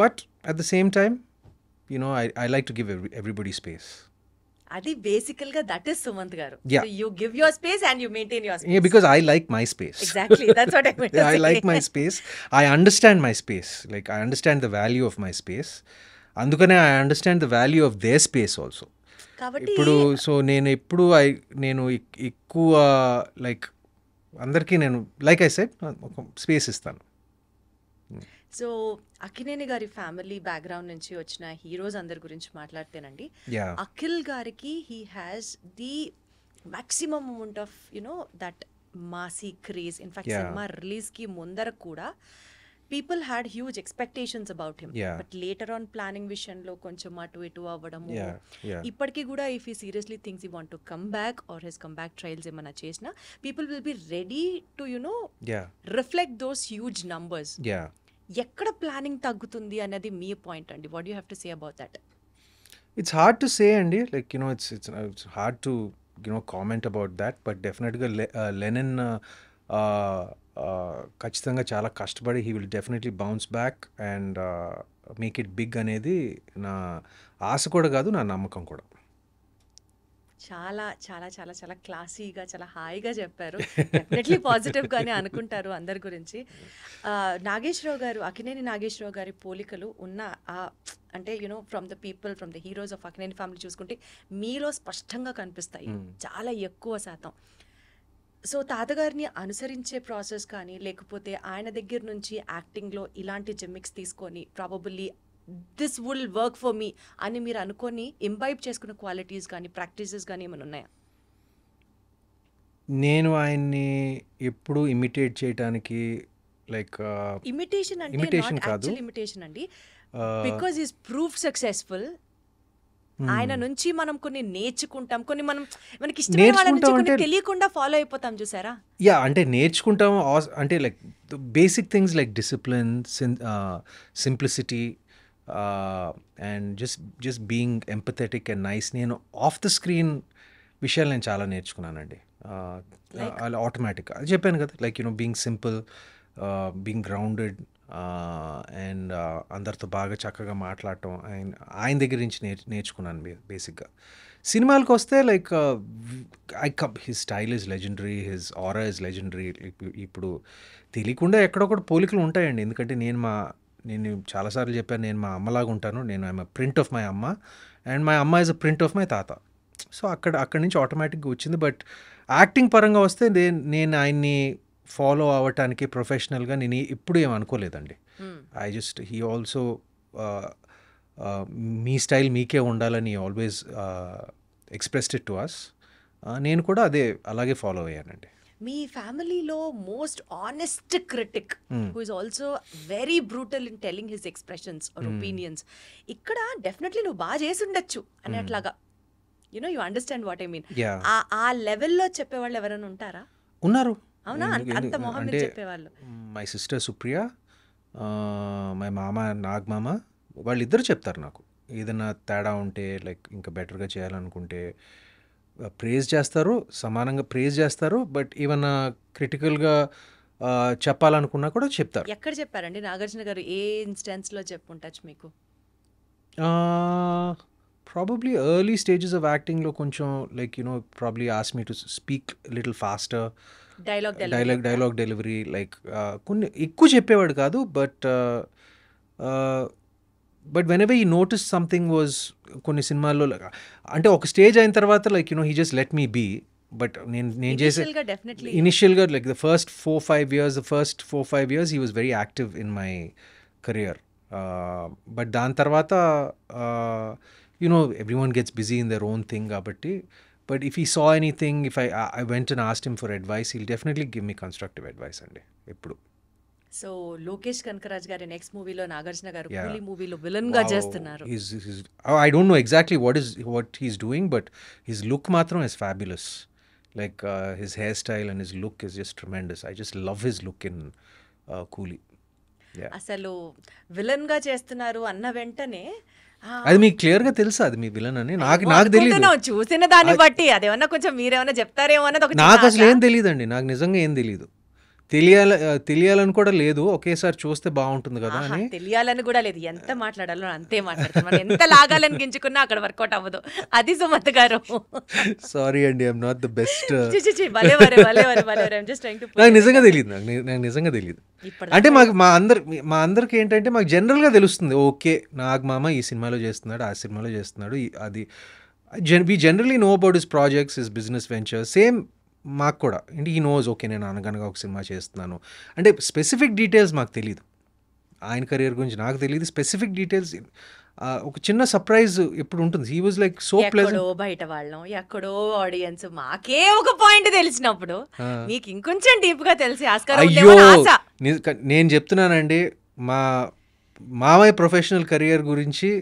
but at the same time I like to give everybody space. అది బేసికల్ గా దట్ ఇస్ సుమంత్ గారు. Yeah. You give your space and you maintain your Yeah, space. because I like my space. Exactly, that's what I meant to I say. like my space. I understand my space. Like I understand the value of my space. అందుకనే I understand the value of their space also. కాబట్టి ఇప్పుడు so నేను ఎక్కువ like అందరికీ నేను like I said ఒక space ఇస్తాను. So Akkineni గారి ఫ్యామిలీ బ్యాక్గ్రౌండ్ నుంచి వచ్చిన హీరోస్ అందరి గురించి మాట్లాడితేనండి, Yeah. అఖిల్ గారికి he has the maximum amount of that Masih craze. In fact Yeah. Cinema release కి ముందర కూడా people had huge expectations about him. Yeah. But later on planning విషయంలో కొంచెం అటు ఇటు అవ్వడము, Yeah. ఇప్పటికీ కూడా if he seriously things he want to come back or his come back trials ఏమైనా చేసినా, people will be ready to Yeah. Reflect those huge numbers. Yeah. ఎక్కడ ప్లానింగ్ తగ్గుతుంది అనేది మీ పాయింట్ అండి. What you have to say about that? It's hard to say, అండి. Like it's hard to comment about that. But definitely Lennon ఖచ్చితంగా చాలా కష్టపడి he will definitely bounce back and make it big అనేది నా ఆశ కూడా కాదు, నా నమ్మకం కూడా. చాలా చాలా చాలా చాలా క్లాసీగా, చాలా హాయిగా చెప్పారు. డెఫినెట్లీ పాజిటివ్గానే అనుకుంటారు అందరి గురించి. నాగేశ్వరరావు గారు, అక్కినేని నాగేశ్వరరావు గారి పోలికలు ఉన్న అంటే from the people, from the heroes of Akkineni family చూసుకుంటే మీలో స్పష్టంగా కనిపిస్తాయి, చాలా ఎక్కువ శాతం. సో తాతగారిని అనుసరించే ప్రాసెస్ కానీ, లేకపోతే ఆయన దగ్గర నుంచి యాక్టింగ్లో ఇలాంటి జిమ్మిక్స్ తీసుకొని probably this will work for me అని మీరు అనుకొని ఇంబైబ్ చేసుకున్న క్వాలిటీస్ కానీ, ప్రాక్టీసెస్ కానీ ఏమైనా ఉన్నాయా? నేను ఆయన్ని ఎప్పుడు ఇమిటేట్ చేయడానికి లైక్ ఇమిటేషన్ అంటే imitation నాట్ కాదు. యాక్చువల్ ఇమిటేషన్ అండి, బికాజ్ ఈస్ ప్రూఫ్ సక్సెస్ఫుల్. ఆయన నుంచి మనం కొన్ని నేర్చుకుంటాం, కొన్ని మనకి ఇష్టమైన వాళ్ళ నుంచి కొన్ని తెలియకుండా ఫాలో అయిపోతాం, చూసారా? యా, అంటే నేర్చుకుంటాము. అంటే like basic things like discipline, simplicity and just being empathetic and nice. నేను ఆఫ్ ద స్క్రీన్ విషయాలు నేను చాలా నేర్చుకున్నానండి. అలా ఆటోమేటిక్గా అది చెప్పాను కదా, like being simple, being grounded and అందరితో బాగా చక్కగా మాట్లాడటం ఆయన దగ్గర నుంచి నేర్చుకున్నాను బేసిక్గా. సినిమాలకు వస్తే like his style is legendary, his aura is legendary. ఇప్పుడు తెలియకుండా ఎక్కడొక్కడ పోలికలు ఉంటాయండి. ఎందుకంటే నేను చాలాసార్లు చెప్పాను, నేను మా అమ్మలాగా ఉంటాను. నేను ఐఎమ్ ప్రింట్ ఆఫ్ మై అమ్మ అండ్ మై అమ్మ is a print of my తాత. సో అక్కడి నుంచి ఆటోమేటిక్గా వచ్చింది. బట్ యాక్టింగ్ పరంగా వస్తే నేను ఆయన్ని ఫాలో అవ్వటానికి ప్రొఫెషనల్గా నేను ఎప్పుడు ఏం అనుకోలేదండి. హీ ఆల్సో మీ స్టైల్ మీకే ఉండాలని always expressed it to us. నేను కూడా అలాగే ఫాలో అయ్యానండి. మీ ఫ్యామిలీలో most honest critic who is also very brutal in telling his expressions or opinions, ఇక్కడ డెఫినెట్లీ నువ్వు బాగా చేసి ఉండొచ్చు అనేట్లాగా you understand what I mean, ఆ లెవెల్లో చెప్పేవాళ్ళు ఎవరైనా ఉంటారా? ఉన్నారు. అవునా? అంత మొహం మీద చెప్పేవాళ్ళు. మై సిస్టర్ సుప్రియ, మై మామ నాగమామ, వాళ్ళిద్దరు చెప్తారు నాకు ఏదైనా తేడా ఉంటే, లైక్ ఇంకా బెటర్గా చేయాలనుకుంటే ప్రేజ్ చేస్తారు, సమానంగా ప్రేజ్ చేస్తారు. బట్ ఏమన్నా క్రిటికల్గా చెప్పాలనుకున్నా కూడా చెప్తారు. ఎక్కడ చెప్పారండి నాగార్జున గారు? ఏ ఇన్స్టెన్స్లో చెప్పుంటచ్చు మీకు? ప్రాబబ్లీ ఎర్లీ స్టేజెస్ ఆఫ్ యాక్టింగ్లో కొంచెం like probably ask me to speak little faster, dialogue delivery like కొన్ని ఎక్కువ చెప్పేవాడు కాదు. But whenever he notice something was కొన్ని సినిమాల్లో అంటే ఒక స్టేజ్ అయిన తర్వాత like he just let me be. But నేను చేసే ఇనిషియల్గా like the first 4-5 years he was very active in my career. బట్ దాని తర్వాత everyone gets busy in their own thing కాబట్టి. But if he saw anything, if I went and asked him for advice, he'll definitely give me constructive advice అండి ఎప్పుడు. So Lokesh Kanagaraj గారి next మూవీలో నాగార్జున గారు Yeah. కూలీ మూవీలో విలన్ గా చేస్తున్నారు. I don't know exactly what he's doing, but his look matram is fabulous. Like his hairstyle and his look is just tremendous. I just love his look in Coolie. Yeah. అసలు villain గా చేస్తున్నారు అన్న వెంటనే అది మీకు clear గా తెలుసా అది మీ విలన్ అని? నాకు తెలియదు. అనుకుంటున్నాం, చూసిన దాన్ని బట్టి అదేమన్నా కొంచెం మీరేమన్నా చెప్తారేమో అన్నది ఒక నాకు అసలు ఏం తెలియదండి, నాకు నిజంగా ఏం తెలియదు. తెలియాలని కూడా లేదు, ఒకేసారి చూస్తే బాగుంటుంది కదా అని. తెలియాలని కూడా లేదు, ఎంత మాట్లాడాలో అంతే మాట్లాడతాం. మనం ఎంత లాగాలని గింజుకున్నా అక్కడ వర్కౌట్ అవ్వదు. అది సుమత్ గారు. సారీ అండి, ఐఎమ్ నాట్ ద బెస్ట్. నాకు నిజంగా తెలియదు, నాకు నిజంగా తెలియదు. అంటే మా అందరికి ఏంటంటే మాకు జనరల్గా తెలుస్తుంది, ఓకే నాగమామ ఈ సినిమాలో చేస్తున్నాడు, ఆ సినిమాలో చేస్తున్నాడు, అది we generally know about his projects, his business ventures. Same మాకు కూడా అంటే ఈ నోజ్, ఓకే నేను అనగనగా ఒక సినిమా చేస్తున్నాను అంటే స్పెసిఫిక్ డీటెయిల్స్ మాకు తెలియదు. ఆయన కెరియర్ గురించి నాకు తెలియదు స్పెసిఫిక్ డీటెయిల్స్. ఒక చిన్న సర్ప్రైజ్ ఎప్పుడు ఉంటుంది. He was like so pleasant. బయట వాళ్ళం ఎక్కడో ఆడియన్స్ మాకే ఒక పాయింట్ తెలిసినప్పుడు మీకు ఇంకొంచెం డీప్ గా తెలిసి ఆస్కారం ఉందేమో ఆశ. నేను చెప్తున్నానండి, మా మామయ్య ప్రొఫెషనల్ కెరియర్ గురించి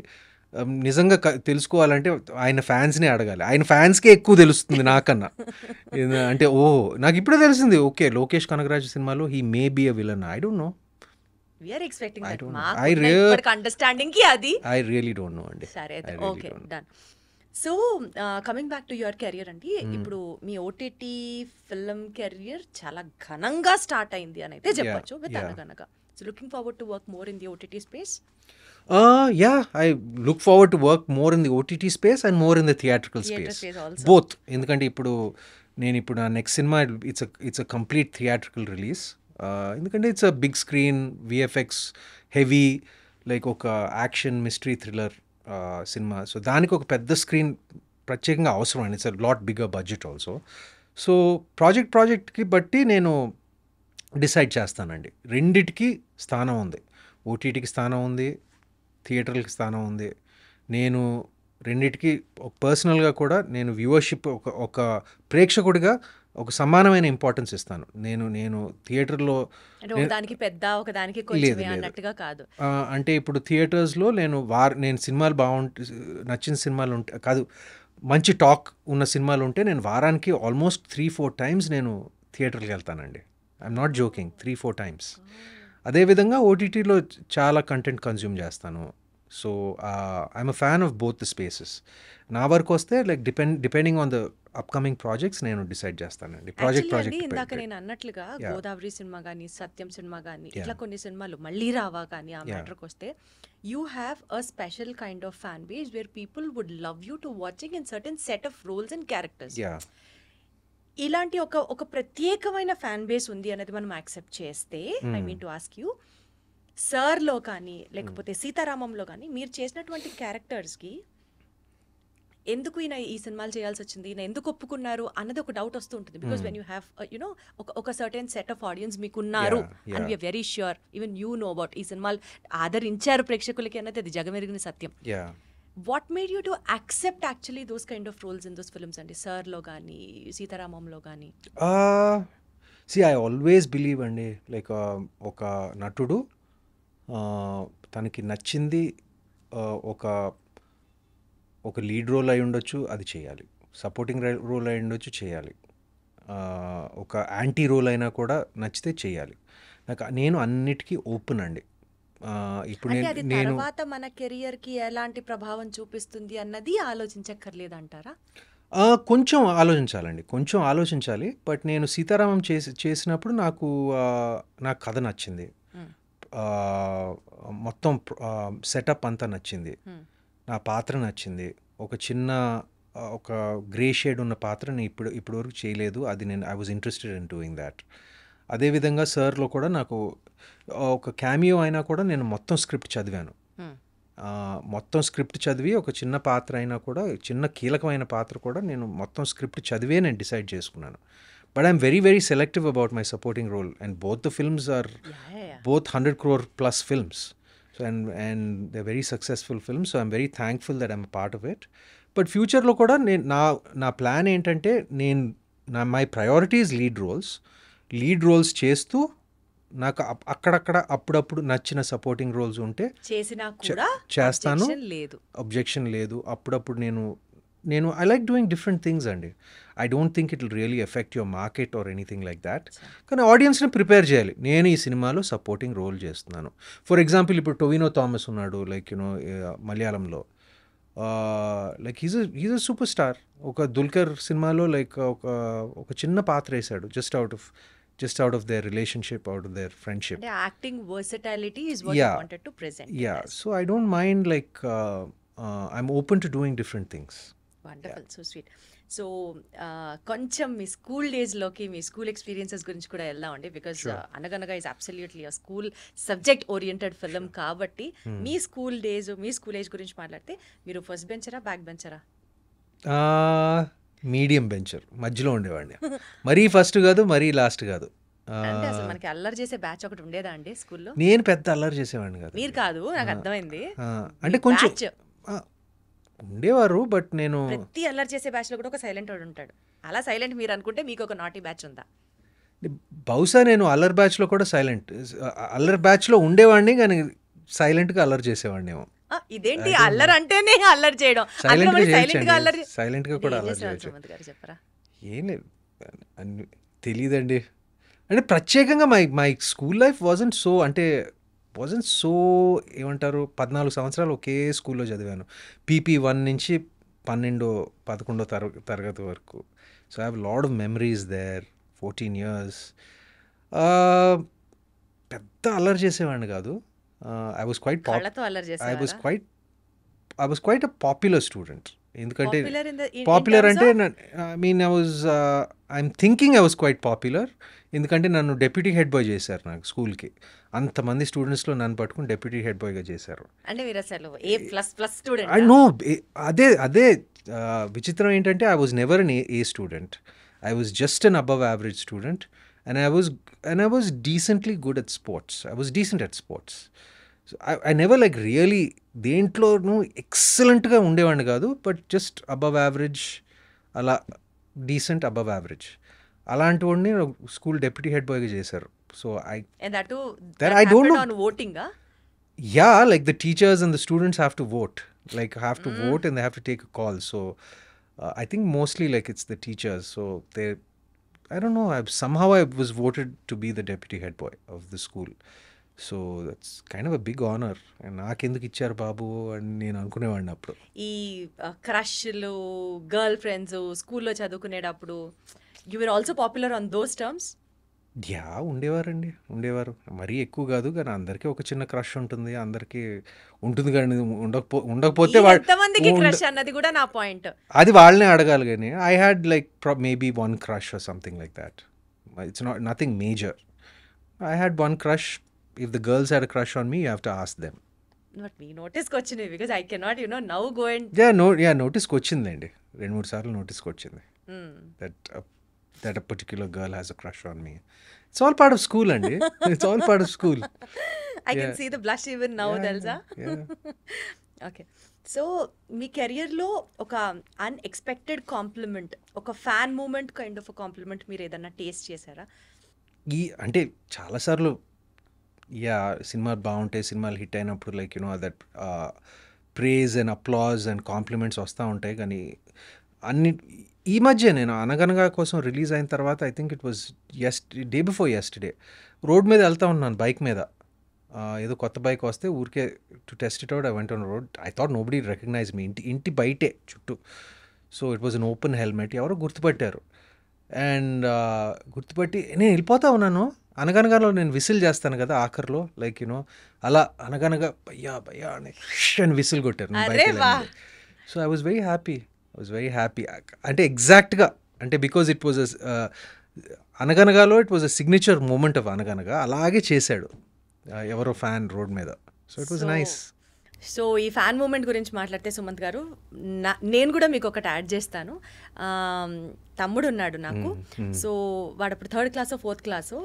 నిజంగా తెలుసుకోవాలంటే ఆయన ఫ్యాన్స్నే అడగాలి. ఆయన ఫ్యాన్స్కే ఎక్కువ తెలుస్తుంది నాకన్నా. అంటే నాకు ఇప్పుడే తెలిసింది, ఓకే లోకేష్ కనగరాజు సినిమాలో he may be a villain. I don't know. I really don't know అండి. సరే okay done. So coming back to your career అండి, ఇప్పుడు మీ ఓటీటీ ఫిల్మ్ కెరియర్ చాలా ఘనంగా స్టార్ట్ అయింది అని అయితే చెప్పొచ్చు విత్ అనగనగా. So looking forward to work more in the OTT space. Yeah, I look forward to work more in the OTT space and more in the theatrical space. Both. ఎందుకంటే ఇప్పుడు నా next cinema it's a complete theatrical release. ఎందుకంటే it's a big screen VFX heavy, like ఒక action mystery thriller cinema. So దానికి ఒక పెద్ద screen ప్రత్యేకంగా అవసరం అండి. It's a lot bigger budget also. So ప్రాజెక్ట్కి బట్టి నేను డిసైడ్ చేస్తానండి. రెండిటికి స్థానం ఉంది, ఓటీటీకి స్థానం ఉంది, థియేటర్లకి స్థానం ఉంది. నేను రెండిటికి పర్సనల్గా కూడా నేను వ్యూవర్షిప్ ఒక ప్రేక్షకుడిగా ఒక సమానమైన ఇంపార్టెన్స్ ఇస్తాను. నేను థియేటర్లో దానికి పెద్ద ఒకదానికి అన్నట్టుగా కాదు. అంటే ఇప్పుడు థియేటర్స్లో నేను సినిమాలు నచ్చిన సినిమాలు ఉంటే కాదు, మంచి టాక్ ఉన్న సినిమాలు ఉంటే నేను వారానికి ఆల్మోస్ట్ 3-4 టైమ్స్ నేను థియేటర్కి వెళ్తానండి. I'm not joking, 3-4 times. అదేవిధంగా ఓటీటీలో చాలా కంటెంట్ కన్జ్యూమ్ చేస్తాను. So I'm a fan of both the spaces. నా వరకు వస్తే like depending on the upcoming projects నేను డిసైడ్ చేస్తానండి. ప్రాజెక్ట్ ఇందాక నేను అన్నట్లుగా గోదావరి సినిమా కానీ సత్యం సినిమా కానీ ఇట్లా కొన్ని సినిమాలు మళ్ళీ రావా కానీ ఆ మ్యాటర్కి వస్తే you have a special kind of fan base where people would love you to watching in certain set of roles and characters. ఇలాంటి ఒక ప్రత్యేకమైన ఫ్యాన్ బేస్ ఉంది అనేది మనం యాక్సెప్ట్ చేస్తే, I mean to ask you, సర్లో కానీ లేకపోతే సీతారామంలో కానీ మీరు చేసినటువంటి క్యారెక్టర్స్కి ఎందుకు ఈయన ఈ సినిమాలు చేయాల్సి వచ్చింది, ఈయన ఎందుకు ఒప్పుకున్నారు అన్నది ఒక డౌట్ వస్తూ ఉంటుంది. Because when you have you know ఒక సర్టెన్ సెట్ ఆఫ్ ఆడియన్స్ మీకు ఉన్నారు and we're very sure even you know about ఈ సినిమాలు ఆదరించారు ప్రేక్షకులకి అన్నది అది జగమెరిగిన సత్యం. What made you to accept actually those kind of roles in those films అండి, సర్లో కానీ సీతారామంలో కానీ? ఐ ఆల్వేస్ బిలీవ్ అండి, లైక్ ఒక నటుడు తనకి నచ్చింది ఒక లీడ్ రోల్ అయి ఉండొచ్చు, అది చేయాలి. సపోర్టింగ్ రోల్ అయి ఉండొచ్చు, చేయాలి. ఒక యాంటీ రోల్ అయినా కూడా నచ్చితే చేయాలి. నేను అన్నిటికీ ఓపెన్ అండి. ఇప్పుడు నేను తర్వాత మన కెరియర్ కి ఎలాంటి ప్రభావం చూపిస్తుంది అన్నది ఆలోచించక్కర్లేదంటారా? కొంచెం ఆలోచించాలి. బట్ నేను సీతారామం చేసినప్పుడు నాకు కథ నచ్చింది, మొత్తం సెటప్ అంతా నచ్చింది, నా పాత్ర నచ్చింది. ఒక గ్రే షేడ్ ఉన్న పాత్ర నేను ఇప్పుడు వరకు చేయలేదు, అది I was interested in doing that. అదేవిధంగా సర్లో కూడా నాకు ఒక క్యామియో అయినా కూడా నేను మొత్తం స్క్రిప్ట్ చదివాను. మొత్తం స్క్రిప్ట్ చదివి ఒక చిన్న పాత్ర అయినా కూడా, చిన్న కీలకమైన పాత్ర కూడా నేను మొత్తం స్క్రిప్ట్ చదివే నేను డిసైడ్ చేసుకున్నాను. But I'm very very selective about my supporting role and both the films are both 100 crore plus films. So and they're very successful films, so I'm very thankful that I'm a part of it. But future lo kuda na plan entante my priority is lead roles chestu నాకు అక్కడక్కడ అప్పుడప్పుడు నచ్చిన supporting roles ఉంటే చేసినా కూడా చేస్తాను. objection లేదు. Objection లేదు. అప్పుడప్పుడు నేను I like doing different things అండి. I don't think it will really effect your market or anything like that. కానీ ఆడియన్స్ని ప్రిపేర్ చేయాలి. నేను ఈ సినిమాలో సపోర్టింగ్ రోల్ చేస్తున్నాను. ఫర్ ఎగ్జాంపుల్ ఇప్పుడు టొవినో థామస్ ఉన్నాడు, లైక్ మలయాళంలో, like he's a super star. ఒక దుల్కర్ సినిమాలో లైక్ ఒక చిన్న పాత్ర వేశాడు, just out of their relationship, out of their friendship. అంటే acting versatility is what you wanted to present. So I don't mind, like I'm open to doing different things. Wonderful, so sweet. So కొంచెం మీ school డేస్లోకి, మీ school experiences గురించి కూడా వెళ్దామండి. Because అనగనగా is absolutely a school subject oriented film కాబట్టి మీ school days, మీ school age గురించి మాట్లాడితే మీరు first బెంచరా, బ్యాక్ బెంచరా? మీడియం బెంచర్, మధ్యలో ఉండేవాడిని. మరీ ఫస్ట్ కాదు, మరీ లాస్ట్ కాదు. అంటే అసలు మనకి అల్లరి చేసే బ్యాచ్ ఒకటి ఉండేదా అండి స్కూల్లో? నేను పెద్ద అల్లరి చేసేవాడిని కాదు. మీరు కాదు, నాకు అర్థమైంది. అంటే కొంచెం ఉండేవారు, బట్ నేను ప్రతి అల్లరి చేసే బ్యాచ్ లో కూడా ఒక సైలెంట్ వాడు ఉంటాడు. అలా సైలెంట్ మీరు అనుకుంటే మీకు ఒక నాటీ బ్యాచ్ ఉందా? బహుశా నేను అల్లరి బ్యాచ్లో కూడా అల్లరి బ్యాచ్లో ఉండేవాడిని, కానీ సైలెంట్గా అల్లరి చేసేవాడిని ఏమో. ఇదేంటి అల్లరి అంటేనే అల్లరి చేయడం, సైలెంట్గా కూడా అల్లరి చేయొచ్చు. చెప్పరా? ఏం లేదు, తెలీదండి. అంటే ప్రత్యేకంగా my school life wasn't so ఏమంటారు, 14 సంవత్సరాలు ఒకే స్కూల్లో చదివాను. పీపీ 1 నుంచి 11వ తరగతి వరకు. So I have lot of memories there. 14 years. పెద్ద అల్లరి చేసేవాడిని కాదు. I was quite a popular student. ఎందుకంటే పాపులర్ అంటే I'm thinking I was quite popular. ఎందుకంటే నన్ను డెప్యూటీ హెడ్ బాయ్ చేశారు నాకు స్కూల్కి. అంతమంది స్టూడెంట్స్లో నన్ను పట్టుకుని డెప్యూటీ హెడ్ బాయ్గా చేశారు. నో, అదే విచిత్రం ఏంటంటే I was never an A student. I was just an above average student, and I was decently good at sports. I was decent at sports. So I never like really దేంట్లోనూ ఎక్సలెంట్గా ఉండేవాడిని కాదు, but just above average, అలా decent above average. అలాంటి వాడిని school deputy head బాయ్గా చేశారు. So I don't know. Voting? Yeah, like the teachers and the students have to vote. Vote and they have to take a call. So I think mostly like it's the teachers. So I don't know, somehow I was voted to be the deputy head boy of the school. So that's kind of a big honor. And నాకెందుకు ఇచ్చారు బాబు అని నేను అనుకునేవాడిని అప్పుడు. ఈ క్రష్లు, girl friends స్కూల్లో చదువుకునేటప్పుడు you were also popular on those terms? Yeah, ఉండేవారు. మరీ ఎక్కువ కాదు, కానీ అందరికీ ఒక చిన్న క్రష్ ఉంటుంది. అందరికీ ఉంటుంది, కానీ ఉండకపోతే క్రష్ అన్నది కూడా నా పాయింట్. అది వాళ్ళనే అడగాలి. కానీ I had like maybe one crush or something like that. It's nothing major. I had one crush. If the girls had a crush on me, you have to ask them. But me notice కి వచ్చింది, because I cannot now go and నోటీస్కి వచ్చిందండి. 2-3 సార్లు నోటీస్కి వచ్చింది that a particular girl has a crush on me. It's all part of school అండి. It's all part of school. I can see the blush even now, తెలుసా? Okay, so మీ కెరియర్లో ఒక unexpected compliment, ఒక fan moment kind of compliment మీరు ఏదన్నా taste చేశారా? అంటే చాలాసార్లు సినిమాలు బాగుంటాయి, సినిమాలు హిట్ అయినప్పుడు like that praise and applause and compliments వస్తూ ఉంటాయి. కానీ ఈ మధ్య నేను అనగనగా కోసం రిలీజ్ అయిన తర్వాత, I think it was day before yesterday, road మీద వెళ్తా ఉన్నాను బైక్ మీద. ఏదో కొత్త బైక్ వస్తే ఊరికే to test it out I went on road. I thought nobody recognize me. ఇంటి బయటే చుట్టూ. So it was an open helmet. ఎవరో గుర్తుపట్టారు. అండ్ గుర్తుపట్టి నేను వెళ్ళిపోతా ఉన్నాను. అనగనగాలో నేను విసిల్ చేస్తాను కదా ఆఖరిలో, లైక్ అలా అనగనగా భయ్యా అని విసిల్ కొట్టారు. So I was very happy. అంటే ఎగ్జాక్ట్గా, అంటే బికాజ్ ఇట్ వాజ్ అనగనగాలో it was a signature moment of Anaganaga. అలాగే చేశాడు ఎవరో ఫ్యాన్ రోడ్ మీద. So it was nice. So ఈ ఫ్యాన్ మూమెంట్ గురించి మాట్లాడితే సుమంత్ గారు, నేను కూడా మీకు ఒకటి యాడ్ చేస్తాను. తమ్ముడు ఉన్నాడు నాకు. సో వాడు అప్పుడు 3rd క్లాసో 4th క్లాసో.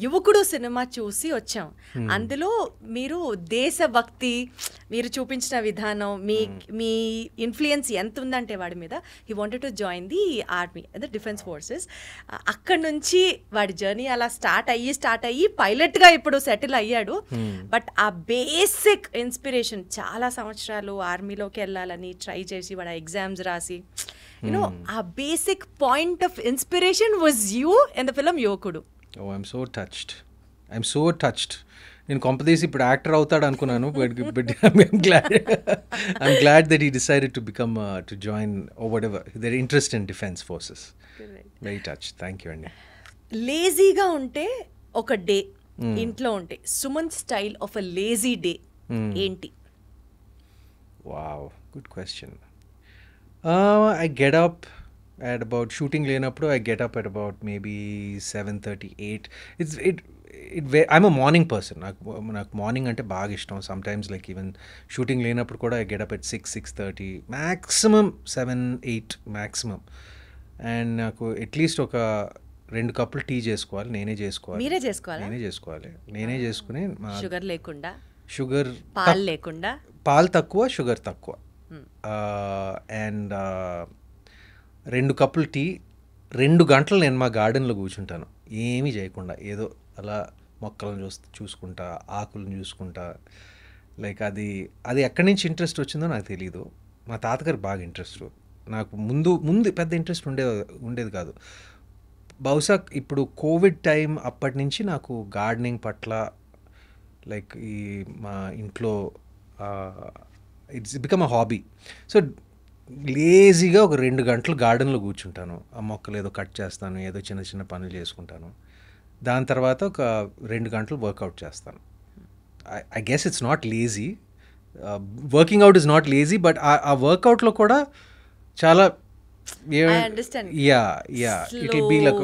యువకుడు సినిమా చూసి వచ్చాం. అందులో మీరు దేశభక్తి మీరు చూపించిన విధానం, మీ ఇన్ఫ్లుయెన్స్ ఎంత ఉందంటే వాడి మీద, he wanted to join the army, అదే డిఫెన్స్ ఫోర్సెస్. అక్కడ నుంచి వాడి జర్నీ అలా స్టార్ట్ అయ్యి పైలట్గా ఇప్పుడు సెటిల్ అయ్యాడు. బట్ ఆ బేసిక్ ఇన్స్పిరేషన్, చాలా సంవత్సరాలు ఆర్మీలోకి వెళ్ళాలని ట్రై చేసి వాడు ఎగ్జామ్స్ రాసి, ఆ basic point of inspiration was you in the film యువకుడు. I'm so touched. నేను కొంపదీసి ఇప్పుడు యాక్టర్ అవుతాడు అనుకున్నాను, but I'm glad that he decided to become to join oh whatever their interest in defence forces. Very touch. Thank you అండి. లేజీగా ఉంటే ఒక డే ఇంట్లో ఉంటే Suman style of a lazy day ఏంటి? Wow, good question. I get up at about shooting లేనప్పుడు I get up at about maybe 7:30, 8. I'm a morning person. నాకు morning అంటే బాగా ఇష్టం. సమ్టైమ్స్ లైక్ ఈవెన్ షూటింగ్ లేనప్పుడు కూడా I get up at 6, 6:30, maximum 7, 8 maximum. And నాకు at least ఒక 2 కప్పులు టీ చేసుకోవాలి, నేనే చేసుకోవాలి. నేనే చేసుకుని షుగర్ లేకుండా, షుగర్ పాలు లేకుండా, పాలు తక్కువ, షుగర్ తక్కువ. అండ్ 2 కప్పులు టీ, 2 గంటలు నేను మా గార్డెన్లో కూర్చుంటాను ఏమీ చేయకుండా, ఏదో అలా మొక్కలను చూసుకుంటా, ఆకులను చూసుకుంటా. లైక్ అది ఎక్కడి నుంచి ఇంట్రెస్ట్ వచ్చిందో నాకు తెలీదు. మా తాతగారు బాగా ఇంట్రెస్ట్. నాకు ముందు పెద్ద ఇంట్రెస్ట్ ఉండేది కాదు. బహుశా ఇప్పుడు కోవిడ్ టైం అప్పటి నుంచి నాకు గార్డెనింగ్ పట్ల, లైక్ ఈ మా ఇంట్లో it's become a hobby. So లేజీగా ఒక 2 గంటలు గార్డెన్లో కూర్చుంటాను, ఆ మొక్కలు ఏదో కట్ చేస్తాను, ఏదో చిన్న చిన్న పనులు చేసుకుంటాను. దాని తర్వాత ఒక 2 గంటలు వర్కౌట్ చేస్తాను. I guess it's not lazy, working out is not lazy, but ఆ వర్కౌట్లో కూడా చాలా ఇట్ విల్ బీ లైక్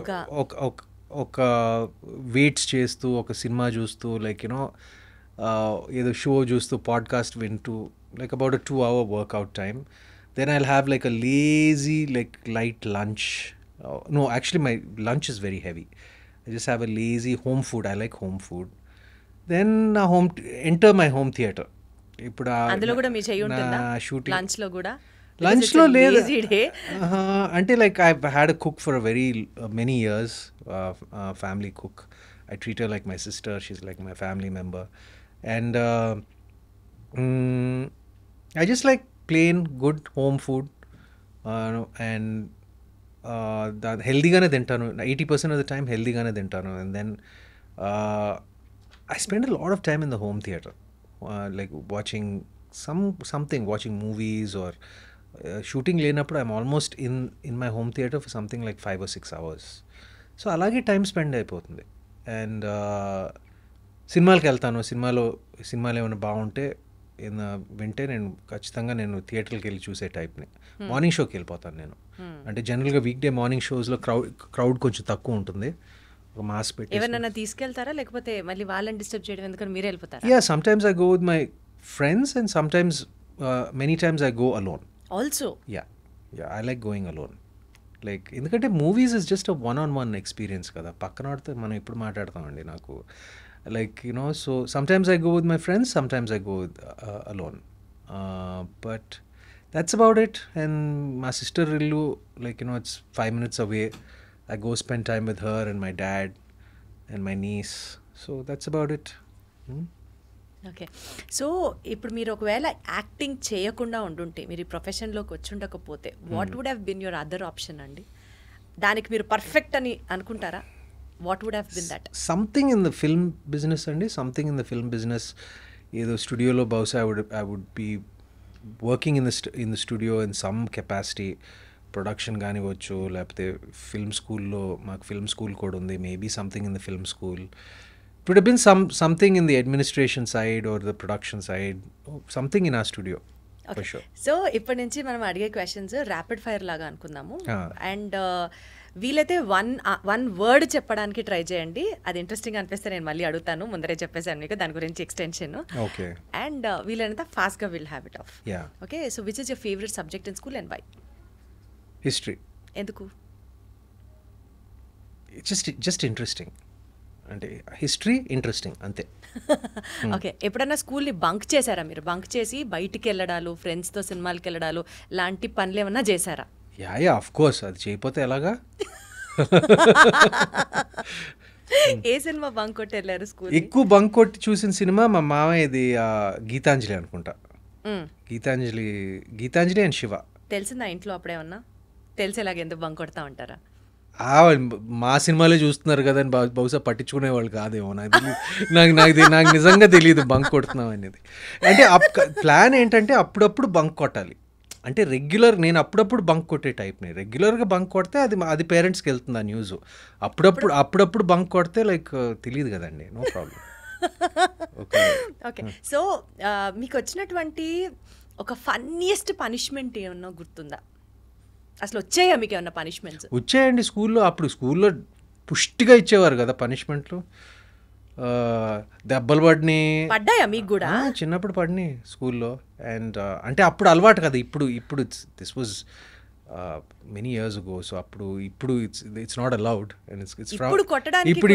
ఒక వెయిట్స్ చేస్తూ, ఒక సినిమా చూస్తూ, లైక్ యూనో ఏదో షో చూస్తూ, పాడ్కాస్ట్ వింటూ, like about a 2-hour workout time. Then I'll have like a lazy, like light lunch. No, actually my lunch is very heavy. I just have a lazy home food. I like home food. Then enter my home theatre. ఇప్పుడు అందులో కూడా మీ చెయ్యి ఉంటుందా shooting? Lunch లో కూడా? లంచ్లో లేదు అంటే like I had a cook for very many years, family cook. I treat her like my sister. She's like my family member. And I just like plain good home food, and healthyగానే తింటాను. 80% of the time healthyగానే తింటాను. And then I spend a lot of time in the home theatre, like watching watching movies or shooting లేనప్పుడు I'm almost in my home theatre for something like 5 or 6 hours. So అలాగే time spend అయిపోతుంది. And సినిమాలకు వెళ్తాను. సినిమాలు ఏమైనా బాగుంటే వింటే ఖచ్చితంగా నేను థియేటర్కి వెళ్ళి చూసే టైప్ని. మార్నింగ్ షోకి వెళ్ళిపోతాను నేను. అంటే జనరల్గా వీక్ డే మార్నింగ్ షోస్లో క్రౌడ్ కొంచెం తక్కువ ఉంటుంది. ఒక మాస్ పెట్టి ఎవరైనా తీసుకెళ్తారా, లేకపోతే మళ్ళీ వాళ్ళని డిస్టర్బ్ చేయడం ఎందుకని మీరే వెళ్ళిపోతారా? Yeah, sometimes I go with my friends and sometimes many times I go alone also. Yeah, I like going alone. Like ఎందుకంటే movies is just a 1-on-1 experience కదా. పక్కన వాడితే మనం ఇప్పుడు మాట్లాడతామండి. నాకు like you know, so sometimes I go with my friends, sometimes I go with alone, but that's about it. And my sister illu, like you know, it's 5 minutes away. I go spend time with her and my dad and my niece. So that's about it. Okay. So ఇప్పుడు మీరు ఒకవేళ acting చేయకుండా ఉండుంటే, మీరు ఈ ప్రొఫెషన్లోకి వచ్చి ఉండకపోతే, what would have been your other option అండి? దానికి మీరు పర్ఫెక్ట్ అని అనుకుంటారా? What would have been that? Something in the film business అండి. Something in the film business. ఏదో స్టూడియోలో బహుశా I would be working in the studio in some capacity. Production కానివచ్చు, లేకపోతే ఫిల్మ్ స్కూల్లో, మాకు ఫిల్మ్ స్కూల్ కూడా ఉంది. Maybe something in the film school. It would have been something in the administration side or the production side, something in our studio. Okay. For sure. So ఇప్పటి నుంచి మనం అడిగే క్వశ్చన్స్ ర్యాపిడ్ ఫైర్ లాగా అనుకుందాము. And వీలైతే one word చెప్పడానికి try చేయండి. అది ఇంట్రెస్టింగ్ అనిపిస్తే నేను మళ్ళీ అడుగుతాను. ముందరే చెప్పేసాను మీకు దాని గురించి ఎక్స్టెన్షన్. ఓకే. అండ్ వీలైనంత ఫాస్ట్గా will have it off. Yeah. Okay. So which is your favourite subject in school and why? History. ఎందుకు? జస్ట్ ఇంట్రెస్టింగ్, అంటే హిస్టరీ ఇంట్రెస్టింగ్ అంతే. ఓకే, ఎప్పుడన్నా స్కూల్ని బంక్ చేశారా మీరు? బంక్ చేసి బయటికి వెళ్ళడాలు, ఫ్రెండ్స్తో సినిమాలకి వెళ్ళడాలు లాంటి పనులు ఏమన్నా చేశారా? యా ఆఫ్ కోర్స్, అది చేయకపోతే ఎలాగా. ఏ సినిమా బంక్ కొట్టి వెళ్ళారు స్కూల్? ఎక్కువ బంక్ కొట్టి చూసిన సినిమా మా మామయ్యది గీతాంజలి అనుకుంటా. గీతాంజలి అండ్ శివ. తెలిసిందా ఇంట్లో అప్పుడేమన్నా? తెలిసేలాగా ఎందుకు బంక్ కొడతా ఉంటారా? మా సినిమాలే చూస్తున్నారు కదా అని బహుశా పట్టించుకునేవాళ్ళు కాదేమో, నాకు నిజంగా తెలియదు బంక్ కొడుతున్నాం అనేది. అంటే ప్లాన్ ఏంటంటే అప్పుడప్పుడు బంక్ కొట్టాలి, అంటే నేను అప్పుడప్పుడు బంక్ కొట్టే టైప్ని. రెగ్యులర్గా బంక్ కొడితే అది పేరెంట్స్కి వెళ్తుంది ఆ న్యూస్. అప్పుడప్పుడు బంక్ కొడితే లైక్ తెలియదు కదండి, నో ప్రాబ్లం. ఓకే, సో మీకు వచ్చినటువంటి ఒక ఫన్నీయెస్ట్ పనిష్మెంట్ ఏమన్నా గుర్తుందా? అసలు వచ్చాయా మీకు ఏమన్నా పనిష్మెంట్స్? వచ్చాయండి స్కూల్లో. అప్పుడు స్కూల్లో పుష్టిగా ఇచ్చేవారు కదా పనిష్మెంట్లు. దెబ్బలు పడ్డాయా మీకు కూడా? చిన్నప్పుడు పడినాయి స్కూల్లో. అండ్ అంటే అప్పుడు అలవాటు కదా. ఇప్పుడు this was many years ago. So ఇప్పుడు ఇట్స్ నాట్ అలౌడ్ అండ్ ఇప్పుడు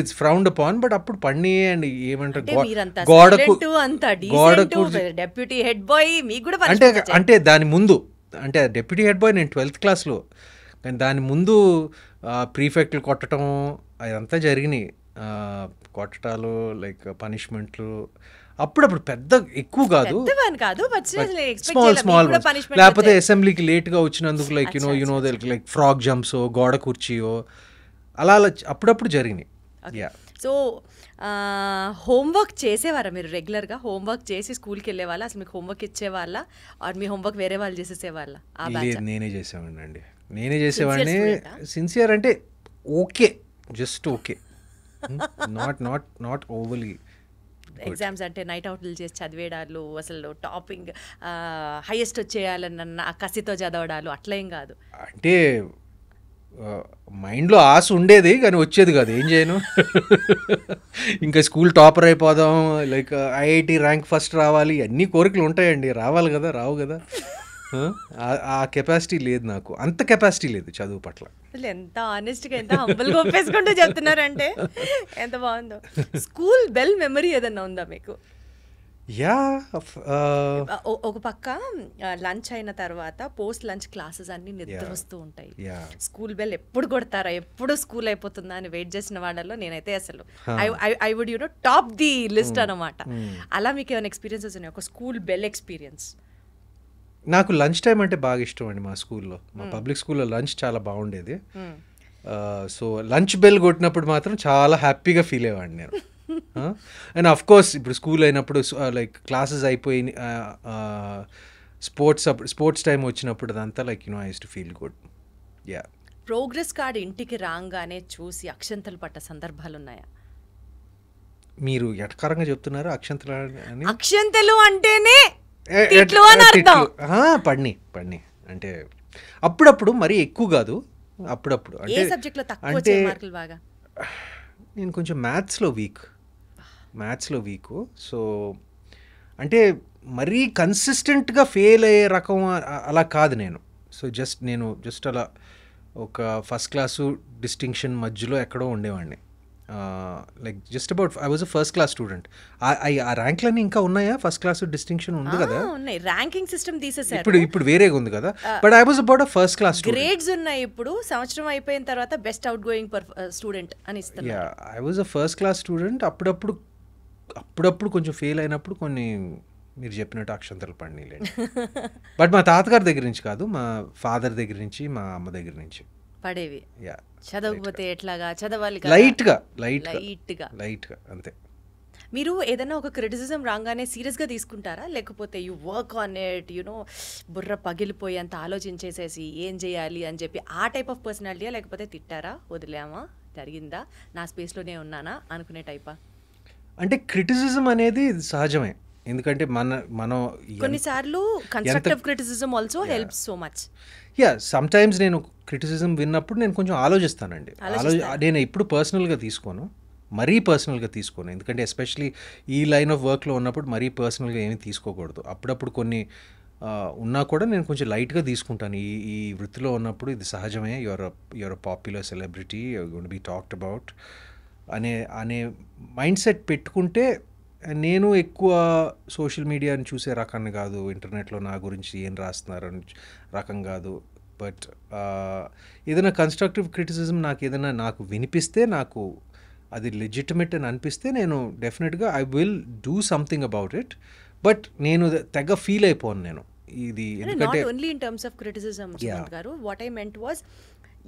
ఇట్స్ ఫ్రౌండ్ అపాన్. బట్ అప్పుడు పడినాయి. అండ్ ఏమంటారు, గోడకు డెప్యూటీ హెడ్ బాయ్ మీకు కూడా అంటే దాని ముందు, అంటే డెప్యూటీ హెడ్ బాయ్ నేను 12th క్లాస్లో, కానీ దాని ముందు ప్రీఫెక్ట్లు కొట్టడం అదంతా జరిగినాయి. కొట్టడాలు లైక్ పనిష్మెంట్లు అప్పుడప్పుడు, పెద్ద ఎక్కువ కాదు, స్మాల్. లేకపోతే అసెంబ్లీకి లేట్గా వచ్చినందుకు like you know like frog jumps, గోడ కుర్చీయో అలా అప్పుడప్పుడు జరిగినాయి. సో హోంవర్క్ చేసేవారా మీరు? రెగ్యులర్గా హోంవర్క్ చేసి స్కూల్కి వెళ్ళేవాళ్ళ? అసలు మీకు హోంవర్క్ ఇచ్చేవాళ్ళ, ఆర్ మీ హోంవర్క్ వేరే వాళ్ళు చేసేసేవాళ్ళ? నేనే చేసేవాడిని. సిన్సియర్ అంటే okay, just okay, not overly. Exams అంటే నైట్ అవుట్లు చేసి చదివేడాలు, అసలు టాపింగ్ హైయెస్ట్ వచ్చేయాలన్న కసితో చదవడాలు అట్లా ఏం కాదు. అంటే మైండ్లో ఆశ ఉండేది కానీ వచ్చేది కాదు, ఏం చేయను. ఇంకా స్కూల్ టాపర్ అయిపోదాం, లైక్ ఐఐటి ర్యాంక్ ఫస్ట్ రావాలి, అన్ని కోరికలు ఉంటాయండి, రావాలి కదా, రావు కదా. ఆ కెపాసిటీ లేదు నాకు, అంత కెపాసిటీ లేదు చదువు పట్ల. ఎంత ఆనెస్ట్గా, ఎంత హంబుల్గా ఒప్పేసుకుంటూ చెప్తున్నారంటే ఎంత బాగుందో. స్కూల్ బెల్ మెమరీ ఏదన్నా ఉందా మీకు? యా, ఒక పక్క లంచ్ అయిన తర్వాత పోస్ట్ లంచ్ క్లాసెస్ అన్ని నిద్ర వస్తూ ఉంటాయి. స్కూల్ బెల్ ఎప్పుడు కొడతారా, ఎప్పుడు స్కూల్ అయిపోతుందా అని వెయిట్ చేసిన వాళ్ళలో నేనైతే అసలు I would top the list అనమాట. అలా మీకు ఏమైనా ఎక్స్పీరియన్సెస్ ఉన్నాయి, ఒక స్కూల్ బెల్ ఎక్స్పీరియన్స్? నాకు లంచ్ టైం అంటే బాగా ఇష్టం అండి. మా స్కూల్లో, మా పబ్లిక్ స్కూల్లో లంచ్ చాలా బాగుండేది. సో లంచ్ బెల్ కొట్టినప్పుడు మాత్రం చాలా హ్యాపీగా ఫీల్ అయ్యేవాడిని నేను. అండ్ అఫ్ కోర్స్ ఇప్పుడు స్కూల్ అయినప్పుడు లైక్ క్లాసెస్ అయిపోయి స్పోర్ట్స్ టైం వచ్చినప్పుడు అదంతా like I use to feel good. Yeah. Progress card ఇంటికి రాగానే చూసి అక్షంతలు పట్ట సందర్భాలు ఉన్నాయా? మీరు ఎటకారంగా చెప్తున్నారు అక్షంతలు అని. అక్షంతలు అంటేనే పడిని అంటే అప్పుడప్పుడు మరీ ఎక్కువ కాదు, అప్పుడప్పుడు. అంటే నేను కొంచెం మ్యాథ్స్లో వీక్. సో అంటే మరీ కన్సిస్టెంట్గా ఫెయిల్ అయ్యే రకం అలా కాదు నేను. సో జస్ట్ అలా ఒక ఫస్ట్ క్లాసు డిస్టింక్షన్ మధ్యలో ఎక్కడో ఉండేవాడిని. Like just about I was a first class student. ఆ ర్యాంక్లన్నీ ఇంకా ఉన్నాయా? ఫస్ట్ క్లాస్ డిస్టింక్షన్ ఉంది కదా, ర్యాంకింగ్ సిస్టమ్ తీసేసారు, ఇప్పుడు వేరేగా ఉంది కదా. But I was about a first class student. Grades ఉన్నాయి ఇప్పుడు, సంవత్సరం అయిపోయిన తర్వాత బెస్ట్ అవుట్ గోయింగ్ స్టూడెంట్ అని ఇస్తారు. Yeah, I was a first class student. అప్పుడప్పుడు కొంచెం ఫెయిల్ అయినప్పుడు కొన్ని మీరు చెప్పినట్టు అక్షంతలు పడినాయిలేండి. బట్ మా తాతగారి దగ్గర నుంచి కాదు, మా ఫాదర్ దగ్గర నుంచి, మా అమ్మ దగ్గర నుంచి పడేవి. చదవకపోతే ఎట్లాగా, చదవాలి లైట్గా అంతే. మీరు ఏదైనా ఒక క్రిటిసిజం రాగానే సీరియస్గా తీసుకుంటారా, లేకపోతే యూ వర్క్ ఆన్ ఇట్, బుర్ర పగిలిపోయేంత ఆలోచించేసేసి ఏం చేయాలి అని చెప్పి ఆ టైప్ ఆఫ్ పర్సనాలిటీయా, లేకపోతే తిట్టారా, వదిలేమా, జరిగిందా, నా స్పేస్లోనే ఉన్నానా అనుకునే టైపా? అంటే క్రిటిసిజం అనేది సహజమే, ఎందుకంటే మనం కొన్నిసార్లు constructive criticism also helps so much. Yeah, sometimes నేను క్రిటిసిజం విన్నప్పుడు నేను కొంచెం ఆలోచిస్తానండి. నేను ఎప్పుడు పర్సనల్గా తీసుకోను, ఎందుకంటే ఎస్పెషలీ ఈ లైన్ ఆఫ్ వర్క్లో ఉన్నప్పుడు మరీ పర్సనల్గా ఏమీ తీసుకోకూడదు. అప్పుడప్పుడు కొన్ని ఉన్నా కూడా నేను కొంచెం లైట్గా తీసుకుంటాను. ఈ వృత్తిలో ఉన్నప్పుడు ఇది సహజమే. Your popular celebrity, your be talked about అనే మైండ్ సెట్ పెట్టుకుంటే నేను ఎక్కువ సోషల్ మీడియాని చూసే రకాన్ని కాదు, ఇంటర్నెట్లో నా గురించి ఏం రాస్తున్నారని రకం కాదు. బట్ ఏదైనా కన్స్ట్రక్టివ్ క్రిటిసిజం నాకు వినిపిస్తే, నాకు అది లెజిటిమేట్ అని అనిపిస్తే నేను డెఫినెట్గా I will do something about it. But నేను తెగ ఫీల్ అయిపోను నేను ఇది, ఎందుకంటే not only in terms of criticism Sumanth garu. What I meant was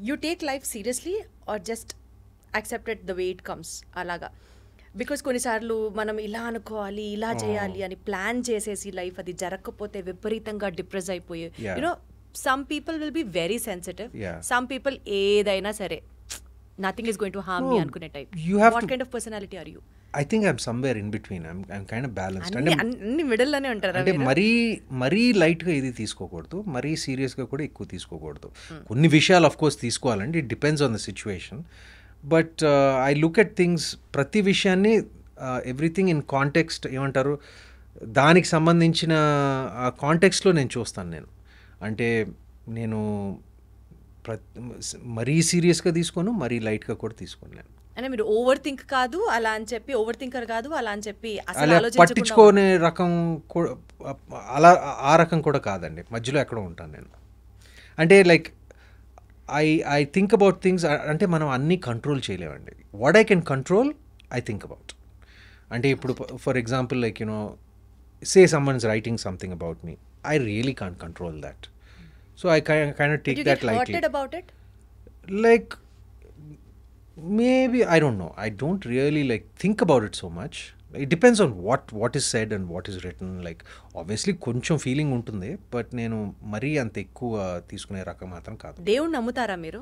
you take life seriously or just accepted the way it comes అలాగా. బికాస్ కొన్నిసార్లు మనం ఇలా అనుకోవాలి, ఇలా చేయాలి అని ప్లాన్ చేసేసి లైఫ్ అది జరగకపోతే విపరీతంగా డిప్రెస్ అయిపోయి, you know some people will be very sensitive, some people ఏదైనా సరే nothing is going to harm me అనుకునే type. What kind of personality are you? I think I'm somewhere in between. I'm kind of balanced. అన్ని middle లోనే ఉంటారు. అంటే మరీ లైట్గా ఇది తీసుకోకూడదు, మరీ సీరియస్గా కూడా ఎక్కువ తీసుకోకూడదు. కొన్ని విషయాలు ఆఫ్ కోర్స్ తీసుకోవాలండి, it depends on the situation. But I look at things, ప్రతి విషయాన్ని ఎవ్రీథింగ్ ఇన్ కాంటెక్స్ట్ ఏమంటారు, దానికి సంబంధించిన ఆ కాంటెక్స్ట్లో నేను చూస్తాను. అంటే నేను మరీ సీరియస్గా తీసుకోను, మరీ లైట్గా కూడా తీసుకోను. నేను అంటే మీరు ఓవర్ థింక్ కాదు అలా అని చెప్పి, ఓవర్ థింకర్ కాదు అలా అని చెప్పి అలా పట్టించుకోనే రకం అలా ఆ రకం కూడా కాదండి, మధ్యలో ఎక్కడో ఉంటాను నేను. అంటే like I think about things. అంటే మనం అన్నీ కంట్రోల్ చేయలేమండి. What I can control I think about. అంటే ఇప్పుడు for example like say someone's writing something about me, I really can't control that. So I kind of take that lightly. Like maybe I don't know, I don't really like think about it so much. It depends on what is said and what is written. Like obviously కొంచెం feeling ఉంటుంది, but నేను మరీ అంత ఎక్కువ తీసుకునే రకం మాత్రం కాదు. దేవుణ్ణి నమ్ముతారా మీరు?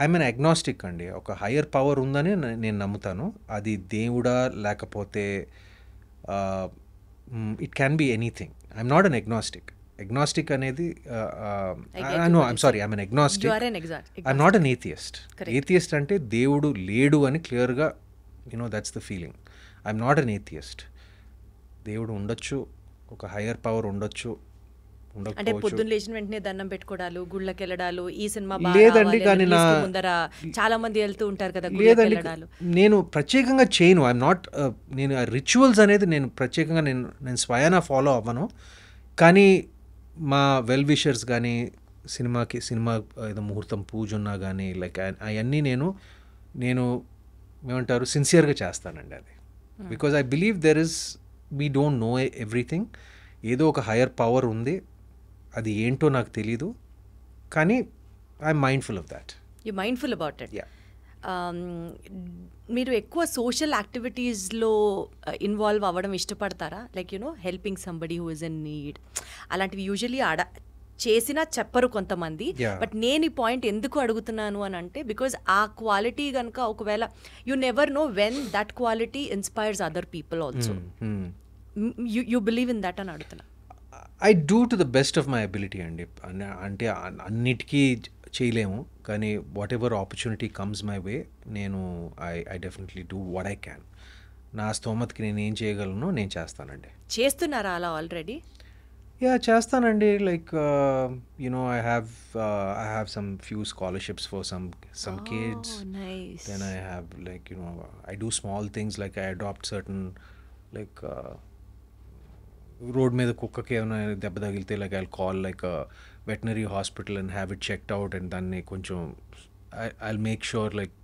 ఐఎమ్ అన్ అగ్నాస్టిక్ అండి. ఒక హయ్యర్ పవర్ ఉందని నేను నమ్ముతాను. అది దేవుడా లేకపోతే it can be anything. I'm not an agnostic. Agnostic అనేది no, I'm sorry, I'm an agnostic. You are an agnostic. I'm not an atheist. Atheist అంటే దేవుడు లేడు అని క్లియర్గా that's the feeling. I'm not an atheist. దేవుడు ఉండొచ్చు, ఒక higher power ఉండొచ్చు, అంటే పొద్దున్న లేచిన వెంటనే దండం పెట్టుకోవడాలు, గుళ్ళకి వెళ్ళడాలు, ఈ సినిమా లేదండి. కానీ ముందర చాలా మంది వెళ్తూ ఉంటారు కదా గుళ్ళకి వెళ్ళడాలు. నేను ప్రత్యేకంగా చేయను. ఐఎమ్ నాట్, నేను రిచువల్స్ అనేది నేను ప్రత్యేకంగా నేను స్వయానా ఫాలో అవ్వను. కానీ మా వెల్ విషర్స్ కానీ సినిమా ఏదో ముహూర్తం పూజ ఉన్నా కానీ లైక్ అవన్నీ నేను ఏమంటారు సిన్సియర్గా చేస్తానండి అది. Because I believe we don't know everything. ఏదో ఒక హయ్యర్ పవర్ ఉంది, అది ఏంటో నాకు తెలీదు, కానీ I'm mindful of that. You mindful about it. Yeah. మీరు ఎక్కువ సోషల్ యాక్టివిటీస్లో ఇన్వాల్వ్ అవ్వడం ఇష్టపడతారా? Like helping somebody who is in need అలాంటివి యూజువలీ చేసినా చెప్పరు కొంతమంది. బట్ నేను ఈ పాయింట్ ఎందుకు అడుగుతున్నాను అని అంటే, బికాజ్ ఆ క్వాలిటీ కనుక ఒకవేళ you never know when that quality inspires other people also. You believe in that అని అడుగుతున్నా. I do to the best of my ability అండి. అంటే అన్నిటికీ చేయలేము, కానీ whatever opportunity comes my way నేను I definitely do what I can. నా స్తోమతకి నేను ఏం చేయగలను నేను చేస్తానండి. చేస్తున్నారా అలా ఆల్రెడీ? యా, చేస్తానండి. Like I have some few scholarships for some kids. Nice. Then I have like I do small things like I adopt certain like road మీద కుక్కకి ఏమైనా దెబ్బ తగిలితే like I'll call like veterinary hospital and have it checked out, and దాన్ని కొంచెం I'll make sure like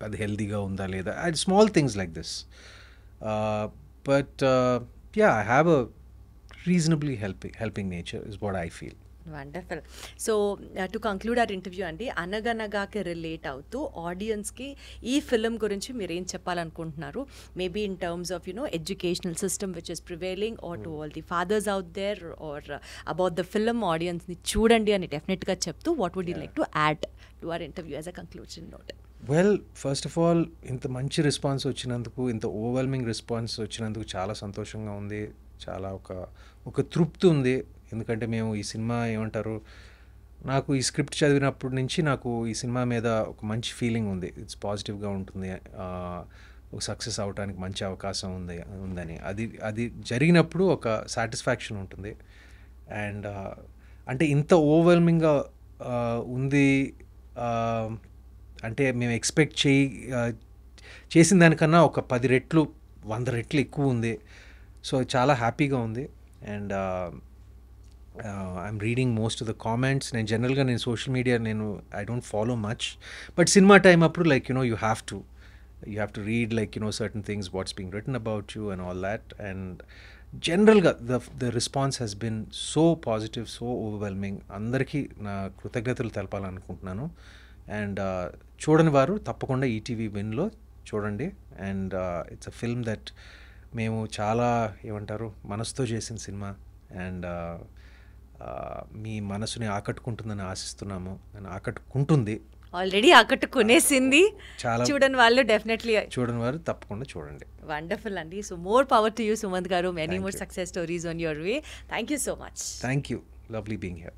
అది హెల్తీగా ఉందా లేదా. Small things like this. But yeah, I have a reasonably helping nature is what I feel. Wonderful. So to conclude our interview అండి, అనగనగాకి relate అవుతూ ఆడియన్స్కి ఈ ఫిల్మ్ గురించి మీరు ఏం చెప్పాలనుకుంటున్నారు? Maybe in terms of educational system which is prevailing, or to all the fathers out there, or about the film ఆడియన్స్ని చూడండి అని డెఫినెట్గా చెప్తూ what would you like to add to our interview as a conclusion note? Well, first of all ఇంత మంచి response వచ్చినందుకు, ఇంత overwhelming response వచ్చినందుకు చాలా సంతోషంగా ఉంది. చాలా ఒక తృప్తి ఉంది. ఎందుకంటే మేము ఈ సినిమా ఏమంటారు, నాకు ఈ స్క్రిప్ట్ చదివినప్పటి నుంచి నాకు ఈ సినిమా మీద ఒక మంచి ఫీలింగ్ ఉంది. ఇట్స్ పాజిటివ్గా ఉంటుంది. ఒక సక్సెస్ అవడానికి మంచి అవకాశం ఉందని అది జరిగినప్పుడు ఒక సాటిస్ఫాక్షన్ ఉంటుంది. అండ్ అంటే ఇంత ఓవర్వెల్మింగ్గా ఉంది అంటే మేము ఎక్స్పెక్ట్ చేసిన దానికన్నా ఒక 10 రెట్లు 100 రెట్లు ఎక్కువ ఉంది. సో చాలా హ్యాపీగా ఉంది. And I'm reading most of the comments. నేను జనరల్గా social media I don't follow much, but cinema time అప్పుడు like you have to read like certain things, what's being written about you and all that. And generally the response has been so positive, so overwhelming. అందరికీ నా కృతజ్ఞతలు తెలపాలనుకుంటున్నాను. And చూడని వారు తప్పకుండా ETV విన్లో చూడండి. And it's a film that మేము చాలా మనసుతో చేసిన సినిమా. అండ్ మీ మనసుని ఆకట్టుకుంటుందని ఆశిస్తున్నాము. నేను ఆకట్టుకుంటుంది, ఆల్రెడీ ఆకట్టుకునేసింది. చాలా చూడని వాళ్ళు డెఫినెట్లీ చూడని వారు తప్పకుండా చూడండి. వండర్ఫుల్ అండి. So more power to you Sumanth garu. Many more success stories on your way. Thank you so much. Thank you. Lovely being here.